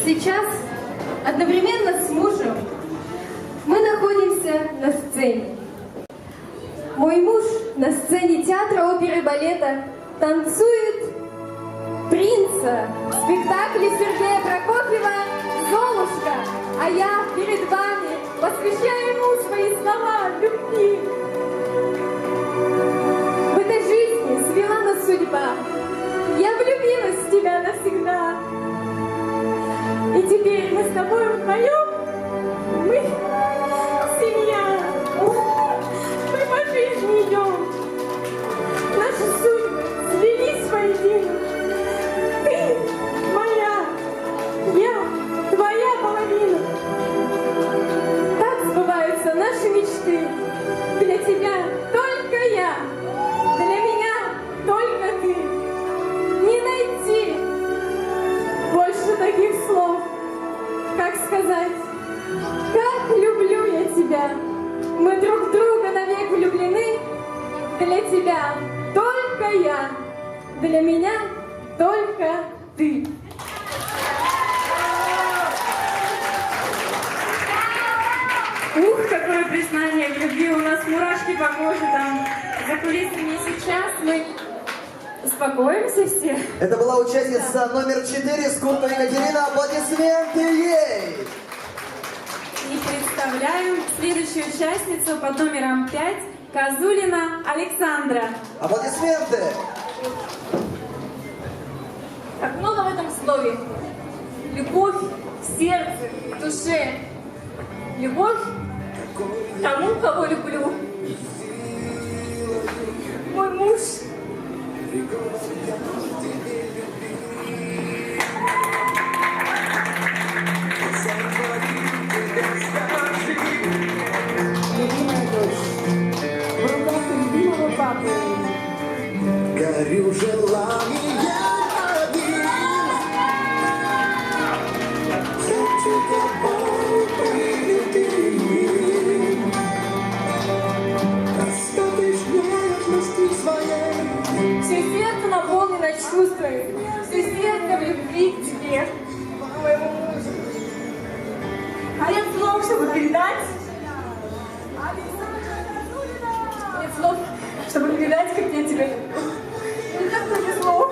Q: Сейчас одновременно с мужем мы находимся на сцене. Мой муж на сцене театра, оперы и балета танцует принца в спектакле Сергея Прокофьева «Золушка», а я перед вами посвящаю ему свои слова любви. В этой жизни свела нас судьба. Я влюбилась в тебя навсегда. И теперь мы с тобой вдвоем, мы семья. Мы по жизни идем. Наши судьбы слились воедино. Ты моя, я твоя половина. Так сбываются наши мечты. Для тебя только я, для меня только ты. Не найти больше таких слов. Как сказать, как люблю я тебя. Мы друг в друга навек влюблены. Для тебя только я. Для меня только ты. Ух, какое признание в любви, у нас мурашки по коже там за кулисами. Сейчас мы успокоимся все.
B: Это была участница номер 4 Скурко Екатерина. Аплодисменты ей!
Q: И представляем следующую участницу под номером 5 Козулина Александра.
B: Аплодисменты!
I: Как много в этом слове. Любовь в сердце, в душе. Любовь к тому, кого люблю. Мой муж.
O: Любимая дочь, в руках любимого папы. Горю желанием одним. Хочу тобой прилететь. Оставишь нежности своей.
Q: Все сердце наполнено чувствами, все сердце в любви к тебе, к моему мужу. А нет слов, чтобы передать. Нет слов, чтобы передать, как я тебя люблю. Никак не слов.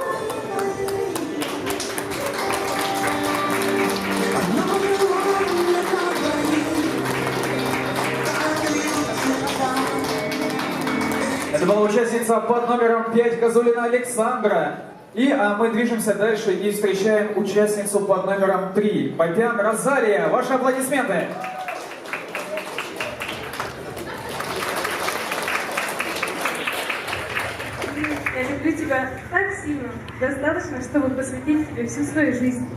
A: Это была участница под номером 5 Козулина Александра. И мы движемся дальше и встречаем участницу под номером 3 Попян Розалия. Ваши аплодисменты.
Q: Я люблю тебя так сильно, достаточно, чтобы посвятить тебе всю свою жизнь,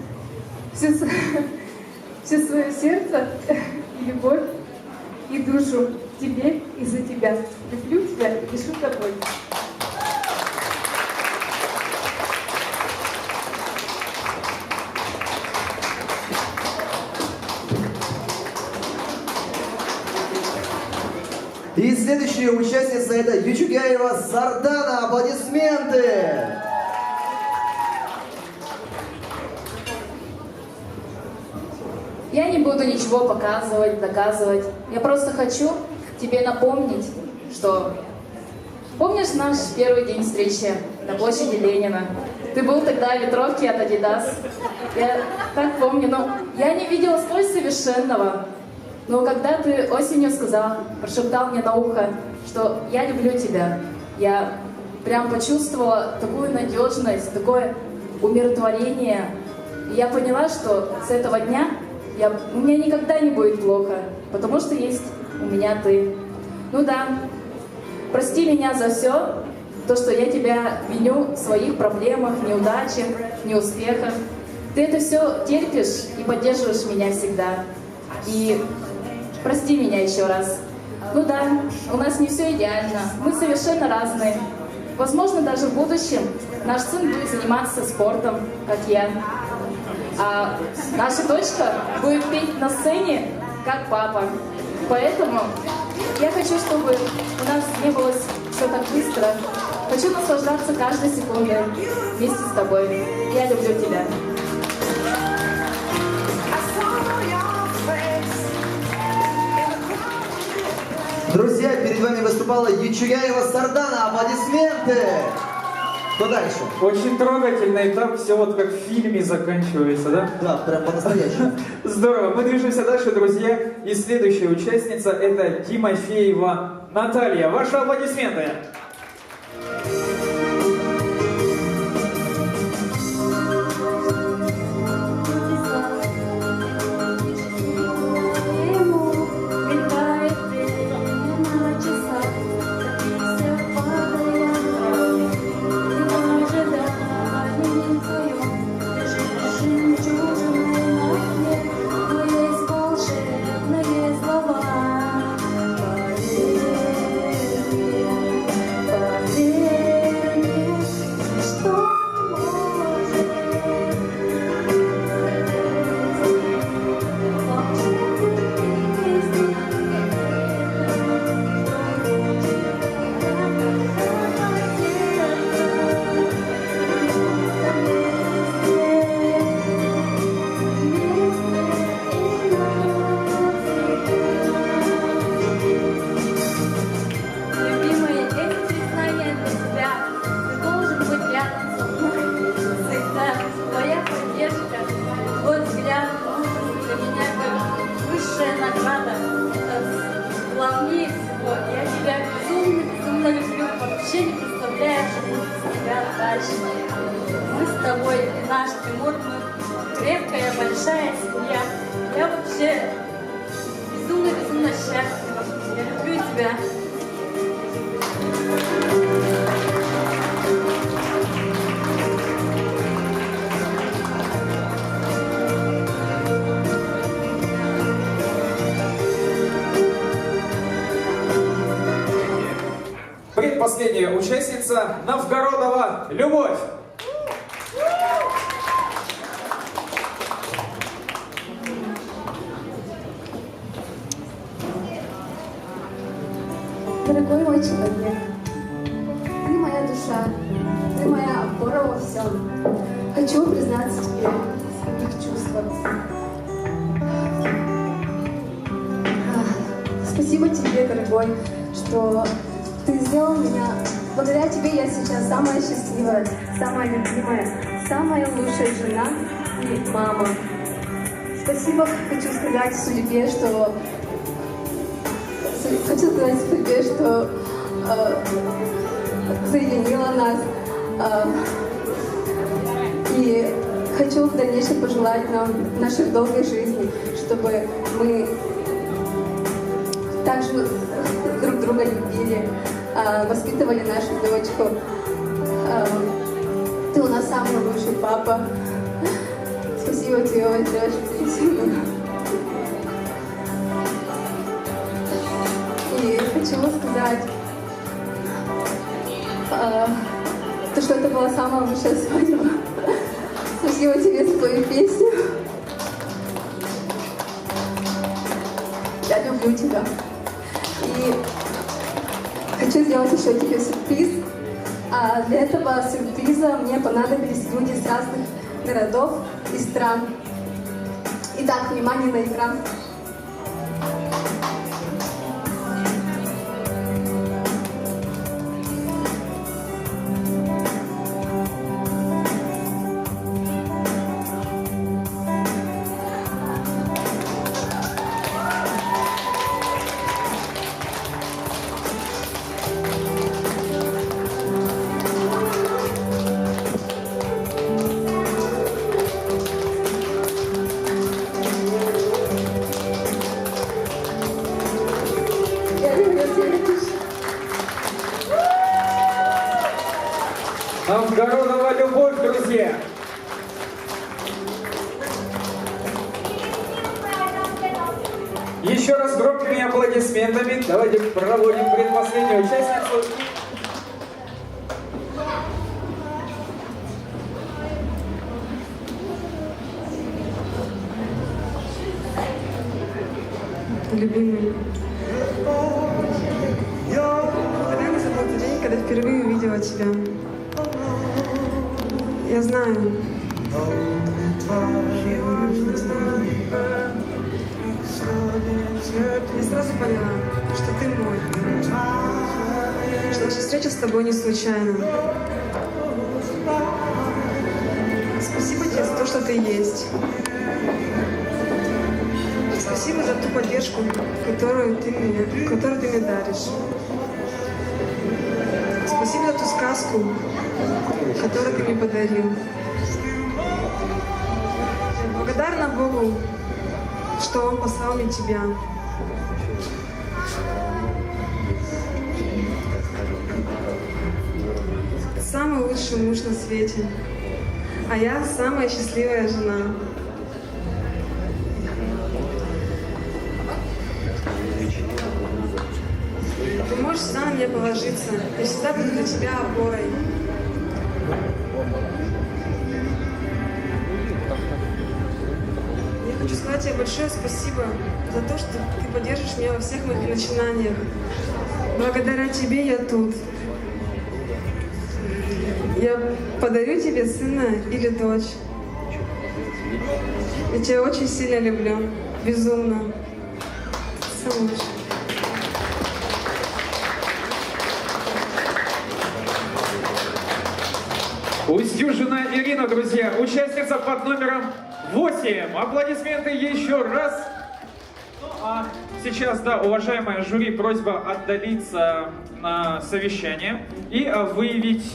Q: все свое сердце, и любовь, и душу тебе и за тебя. Люблю тебя и дышу тобой.
B: И следующая участница это Ючугаева Сардана. Аплодисменты!
J: Я не буду ничего показывать, доказывать. Я просто хочу тебе напомнить, что... Помнишь наш первый день встречи на площади Ленина? Ты был тогда в ветровке от Adidas. Я так помню, но я не видела столь совершенного. Но когда ты осенью сказал, прошептал мне на ухо, что я люблю тебя, я прям почувствовала такую надежность, такое умиротворение. И я поняла, что с этого дня у меня никогда не будет плохо, потому что есть у меня ты. Ну да, прости меня за все, то, что я тебя виню в своих проблемах, неудачах, неуспехах. Ты это все терпишь и поддерживаешь меня всегда. И прости меня еще раз. Ну да, у нас не все идеально, мы совершенно разные. Возможно, даже в будущем наш сын будет заниматься спортом, как я. А наша дочка будет петь на сцене, как папа. Поэтому я хочу, чтобы у нас не было все так быстро. Хочу наслаждаться каждой секундой вместе с тобой. Я люблю тебя.
B: Друзья, перед вами выступала Ючугаева Сардана. Аплодисменты! Кто дальше?
A: Очень трогательно, и так все вот как в фильме заканчивается, да?
B: Да, прям по-настоящему.
A: Здорово. Мы движемся дальше, друзья. И следующая участница это Тимофеева Наталья. Ваши аплодисменты.
O: Поверь,
K: Вот, я тебя безумно люблю, вообще не представляю, что будет с тебя дальше. Мы с тобой, наш Тимур, мы крепкая, большая семья. Я вообще безумно счастлива. Я люблю тебя.
A: Предпоследняя участница Новгородова Любовь.
G: Дорогой мой человек, ты моя душа, ты моя опора во всем. Хочу признаться тебе в своих чувствах. Спасибо тебе, дорогой, что ты сделал меня. Благодаря тебе я сейчас самая счастливая, самая любимая, самая лучшая жена и мама. Спасибо хочу сказать судьбе, что соединила нас. И хочу в дальнейшем пожелать нам нашей долгой жизни, чтобы мы также друг друга любили, воспитывали нашу дочку. Ты у нас самый лучший папа. Спасибо тебе большое, что ты сильный. И хочу сказать, то, что это была самая лучшая свадьба. Спасибо тебе за твою песню. Я люблю тебя. И хочу сделать еще тебе сюрприз. А для этого сюрприза мне понадобились люди с разных городов и стран. Итак, внимание на экран.
A: Новгородова Любовь, друзья! Еще раз громкими аплодисментами давайте проводим предпоследнюю участницу.
L: Любимый, когда не забыл тот день, когда впервые увидела тебя. Я знаю. Я сразу поняла, что ты мой. Что наша встреча с тобой не случайна. Спасибо тебе за то, что ты есть. Спасибо за ту поддержку, которую ты мне даришь. Спасибо за ту сказку, которую ты мне подарил. Я благодарна Богу, что Он послал мне тебя. Самый лучший муж на свете, а я самая счастливая жена. Ты можешь всегда на меня положиться. Я всегда буду для тебя опорой. Я хочу сказать тебе большое спасибо за то, что ты поддерживаешь меня во всех моих начинаниях. Благодаря тебе я тут. Я подарю тебе сына или дочь. Я тебя очень сильно люблю. Безумно. Самый лучший.
A: Устюжина Ирина, друзья, участница под номером 8. Аплодисменты еще раз. Ну а сейчас, да, уважаемое жюри, просьба отдалиться на совещание и выявить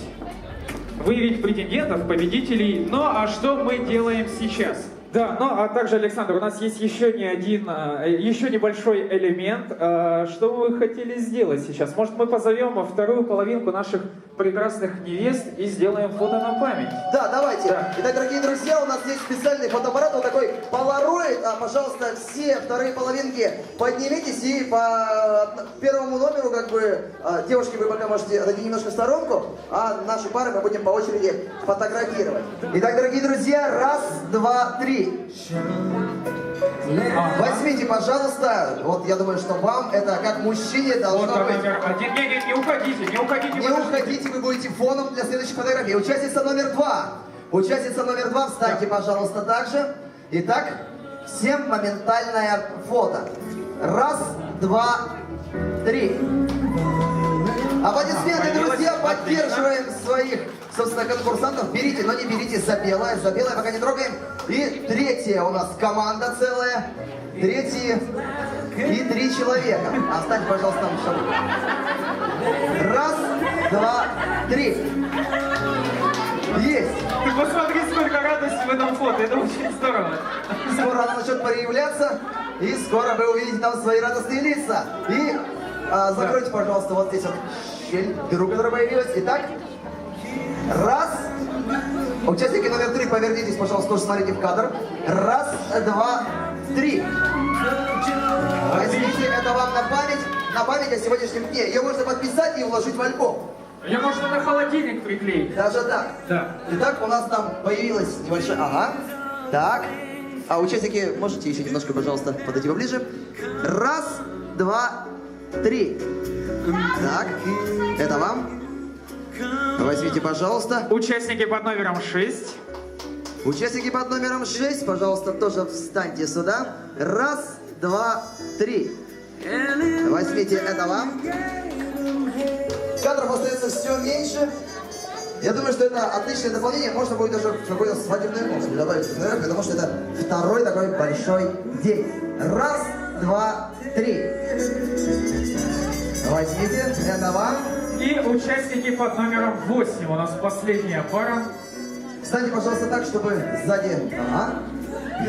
A: претендентов, победителей. Ну а что мы делаем сейчас? Да, ну а также, Александр, у нас есть еще небольшой элемент. Что вы хотели сделать сейчас? Может, мы позовем вторую половинку наших прекрасных невест и сделаем фото на память?
B: Да, давайте.
A: Да.
B: Итак, дорогие друзья, у нас есть специальный фотоаппарат, вот такой полароид. Пожалуйста, все вторые половинки поднимитесь и по первому номеру, как бы, девушки, вы пока можете отойти немножко в сторонку, а наши пары мы будем по очереди фотографировать. Итак, дорогие друзья, раз, два, три. Возьмите, пожалуйста, вот я думаю, что вам это как мужчине должно
A: вот
B: быть.
A: Номер один. Не уходите.
B: Не уходите, вы будете фоном для следующей фотографии. Участница номер два. Участница номер два, встаньте, пожалуйста, также. Итак, всем моментальное фото. Раз, два, три. Аплодисменты, друзья, поддерживаем своих, собственно, конкурсантов. Берите, но не берите за белое пока не трогаем. И третья у нас команда целая. Третьи и 3 человека. Оставьте, пожалуйста, там еще. Раз, два, три. Есть.
A: Ты посмотри, сколько радости в этом фото. Это очень здорово.
B: Скоро она начнет проявляться. И скоро вы увидите там свои радостные лица. И закройте, пожалуйста, вот здесь вот щель, дыру, которая появилась. Итак, раз. Участники номер 3, повернитесь, пожалуйста, тоже смотрите в кадр. Раз, два, три. Возьмите это вам на память о сегодняшнем дне. Ее можно подписать и уложить в альбом.
A: Ее можно на холодильник приклеить.
B: Даже так?
A: Да.
B: Итак, у нас там появилась небольшая... Ага. Так. А участники, можете еще немножко, пожалуйста, подойти поближе. Раз, два, три. Так. Это вам. Возьмите, пожалуйста.
A: Участники под номером 6.
B: Участники под номером 6, пожалуйста, тоже встаньте сюда. Раз, два, три. Возьмите, это вам. Кадров остается все меньше. Я думаю, что это отличное дополнение. Можно будет даже какой-то свадебный мозг добавить, потому что это второй такой большой день. Раз, два, три. Возьмите, это вам.
A: И участники под номером 8. У нас последняя пара.
B: Встаньте, пожалуйста, так, чтобы сзади... Ага.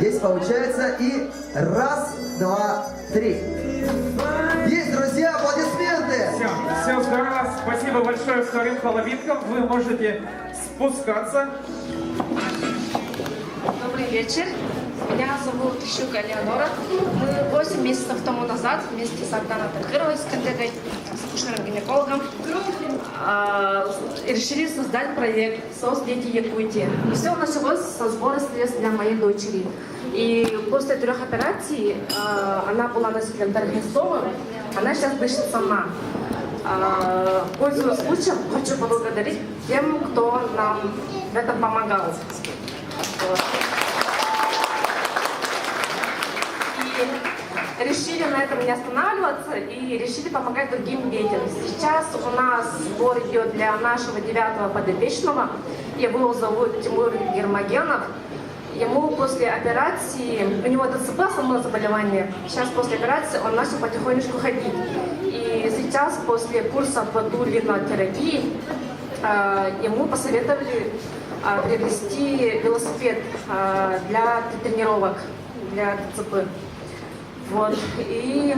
B: Есть, получается. И раз, два, три. Есть, друзья, аплодисменты!
A: Все здорово. Спасибо большое вторым половинкам. Вы можете спускаться.
R: Добрый вечер. Меня зовут Щука Леонора. Мы 8 месяцев тому назад вместе с Арданой Тадгировой, с коллегой, с акушером-гинекологом, решили создать проект «СОС Дети Якутии». И все началось со сбора средств для моей дочери. И после 3 операций она была носителем Тархесова, она сейчас дышит сама. Пользуясь случаем, хочу поблагодарить тем, кто нам в этом помогал. И решили на этом не останавливаться и решили помогать другим детям. Сейчас у нас сбор идет для нашего 9-го подопечного. Его зовут Тимур Гермогенов. Ему после операции, у него ДЦП, основное заболевание, сейчас после операции он начал потихонечку ходить. И сейчас после курса по ботулинотерапии ему посоветовали приобрести велосипед для тренировок, для ДЦП. Вот. И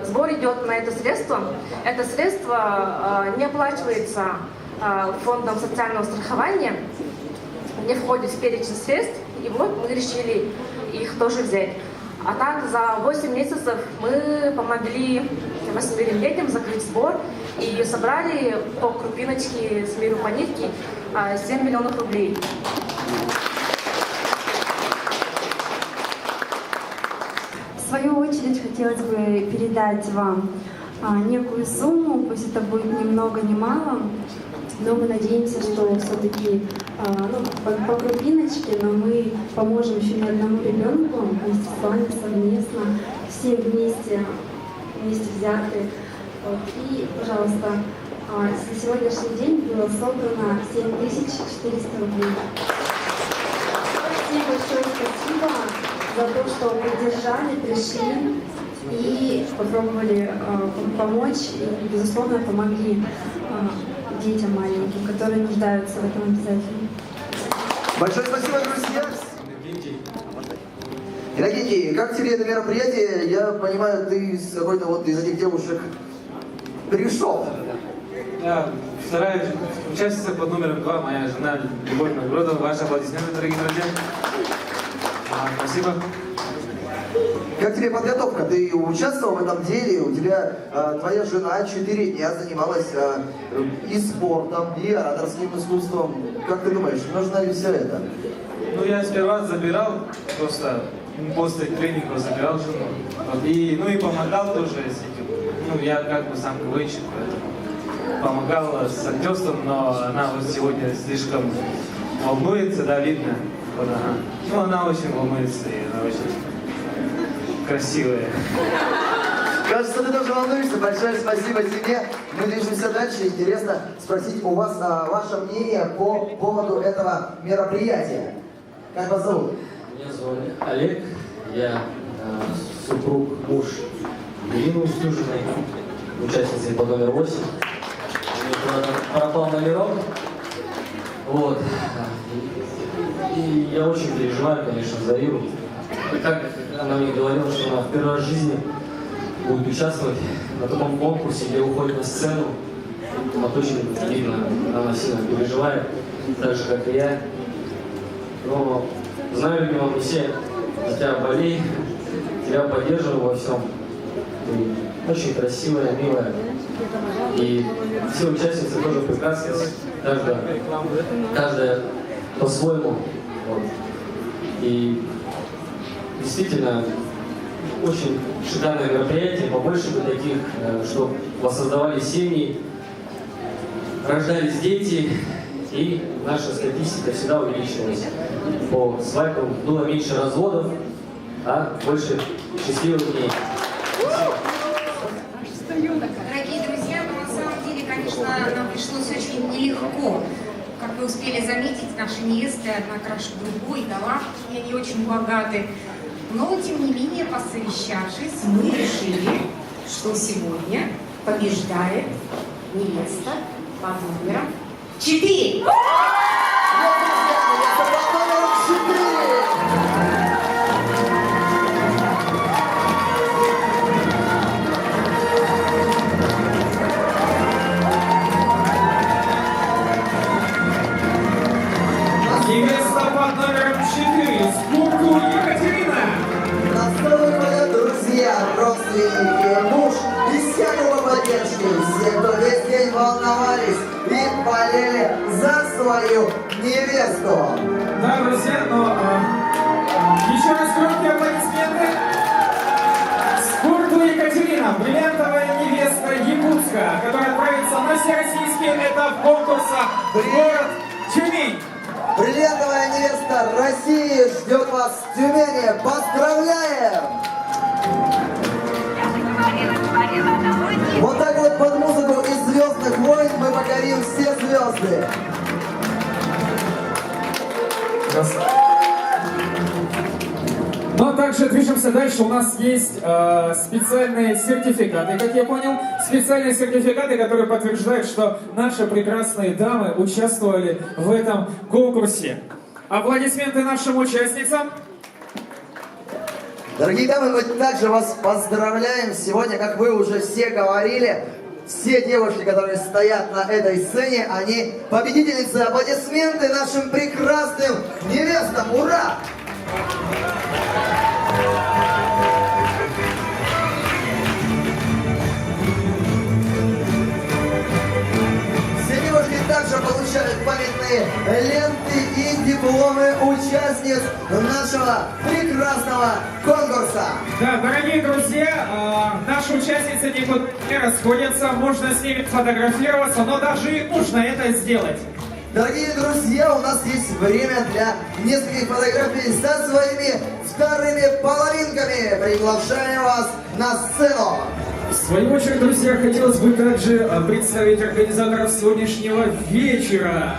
R: сбор идет на это средство. Это средство не оплачивается фондом социального страхования, не входит в перечень средств, и вот мы решили их тоже взять. А так за 8 месяцев мы помогли 8 детям закрыть сбор и собрали по крупиночке с миру по нитке 7 миллионов рублей.
C: В свою очередь хотелось бы передать вам некую сумму, пусть это будет ни много ни мало, но мы надеемся, что все-таки по крупиночке, но мы поможем еще ни одному ребенку вместе с вами совместно, все вместе взяты. Вот. И, пожалуйста, на сегодняшний день было собрано 7400 рублей. Всем большое спасибо за то, что поддержали, пришли.
S: и попробовали помочь и, безусловно, помогли детям маленьким, которые нуждаются в этом обязательно.
B: Большое спасибо, друзья! Иннокентий, как тебе это мероприятие? Я понимаю, ты с какой-то вот из этих девушек пришел.
T: Да, вторая участница под номером 2, моя жена Любовь Нагродова. Ваши аплодисменты, дорогие друзья. Спасибо.
B: Как тебе подготовка? Ты участвовал в этом деле? У тебя твоя жена 4 дня занималась и спортом, и ораторским искусством. Как ты думаешь, нужно ли все это?
T: Ну, я сперва забирал, просто после тренинга забирал жену. И, ну и помогал тоже с этим. Ну, я как бы сам КВНщик, поэтому помогал с актерством, но она вот сегодня слишком волнуется, да, видно. Вот она. Ну, она очень волнуется, и она очень красивая.
B: Кажется, ты тоже волнуешься. Большое спасибо тебе. Мы движемся дальше. Интересно спросить у вас ваше мнение по поводу этого мероприятия. Как вас зовут?
U: Меня зовут Олег. Я супруг, муж Ирины Устюжиной, участницы по номер 8. Пропал номерок. Вот. И я очень переживаю, конечно, за Иру. Как она мне говорила, что она в первый раз в жизни будет участвовать на таком конкурсе, где уходит на сцену. Она точно видно, она сильно переживает, так же, как и я. Но знаю, любимая, мы все за тебя болеем, тебя поддерживаю во всем. Ты очень красивая, милая. И все участницы тоже прекрасные, каждая по-своему. Вот. И действительно, очень шикарное мероприятие, побольше бы таких, чтобы воссоздавали семьи, рождались дети, и наша статистика всегда увеличивалась. По свадьбам было меньше разводов, а больше счастливых дней.
D: Дорогие друзья, но на самом деле, конечно, нам пришлось очень нелегко. Как вы успели заметить, наши невесты одна краше другой, талантливые, они очень богаты. Но, тем не менее, посовещавшись, мы решили, что сегодня побеждает невеста под номером 4.
A: Невеста под номером 4, Скурку Екатерина.
B: Настроенные друзья, родственники, муж и вся группа поддержки, все, кто весь день волновались и болели за свою невесту.
A: Да, друзья, но еще раз громкие аплодисменты. Скурку Екатерина, бриллиантовая невеста Якутска, которая отправится на всероссийский этап конкурса в город Тюмень.
B: Бриллиантовая невеста России ждет вас в Тюмени. Поздравляем! Вот так вот под музыку из «Звездных войн» мы покорим все звезды.
A: Но также движемся дальше. У нас есть специальные сертификаты, как я понял. Специальные сертификаты, которые подтверждают, что наши прекрасные дамы участвовали в этом конкурсе. Аплодисменты нашим участницам.
B: Дорогие дамы, мы также вас поздравляем. Сегодня, как вы уже все говорили, все девушки, которые стоят на этой сцене, они победительницы. Аплодисменты нашим прекрасным невестам. Ура! Все девушки также получают памятные ленты и дипломы участниц нашего прекрасного конкурса.
A: Да, дорогие друзья, наши участницы никуда не расходятся, можно с ними фотографироваться, но даже и нужно это сделать.
B: Дорогие друзья, у нас есть время для нескольких фотографий со своими вторыми половинками. Приглашаем вас на сцену.
A: В свою очередь, друзья, хотелось бы также представить организаторов сегодняшнего вечера.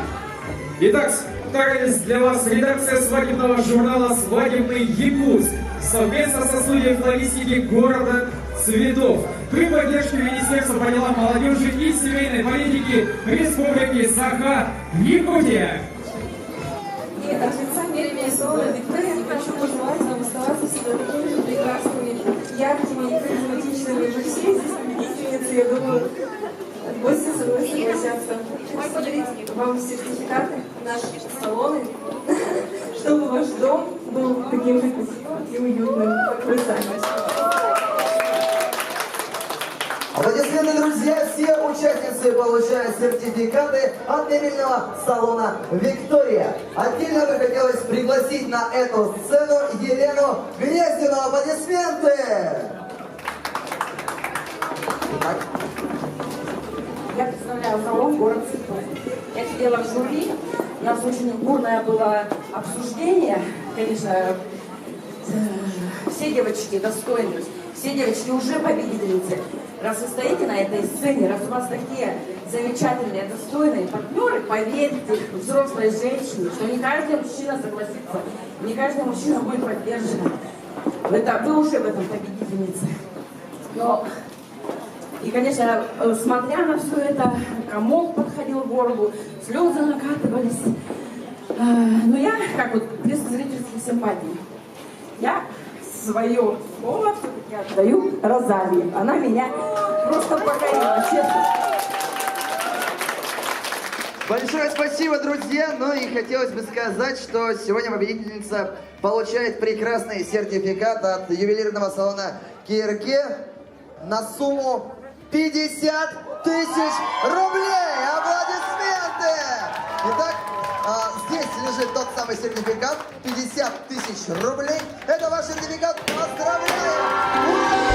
A: Итак, старались для вас редакция свадебного журнала «Свадебный Якутск». совместно со студией флористики города Цветов при поддержке Министерства по делам молодежи и семейной политики Республики Саха-Якутия.
Q: И от лица мерения Солода Виктория хочу пожелать вам оставаться всегда такими же прекрасными, яркими и харизматичными. Вы все здесь победительницы, я думаю, гости со мной согласятся. Подарить вам сертификаты в наши салоны, чтобы ваш дом был таким же красивым и уютным, как вы сами.
B: Аплодисменты, друзья! Все участницы получают сертификаты от мебельного салона «Виктория». Отдельно бы хотелось пригласить на эту сцену Елену Гнездину. Аплодисменты! Итак.
E: Я представляю салон «Город Цветов». Я сидела в жюри, у нас очень бурное было обсуждение. Конечно, все девочки достойны, все девочки уже победительницы. Раз вы стоите на этой сцене, раз у вас такие замечательные, достойные партнеры, поверьте, взрослые женщины, что не каждый мужчина согласится, не каждый мужчина будет поддержан. Вы уже в этом победительницы. Но, и, конечно, смотря на все это, комок подходил к горлу, слезы накатывались. Но я, как вот без зрительских симпатий, я свое слово все-таки отдаю Розалии. Она меня просто покорила, честно.
B: Большое спасибо, друзья! Ну и хотелось бы сказать, что сегодня победительница получает прекрасный сертификат от ювелирного салона Кирке на сумму 50 тысяч рублей! Аплодисменты! Итак, здесь лежит тот самый сертификат, 50 тысяч рублей. Это ваш сертификат. Поздравляю! Ура!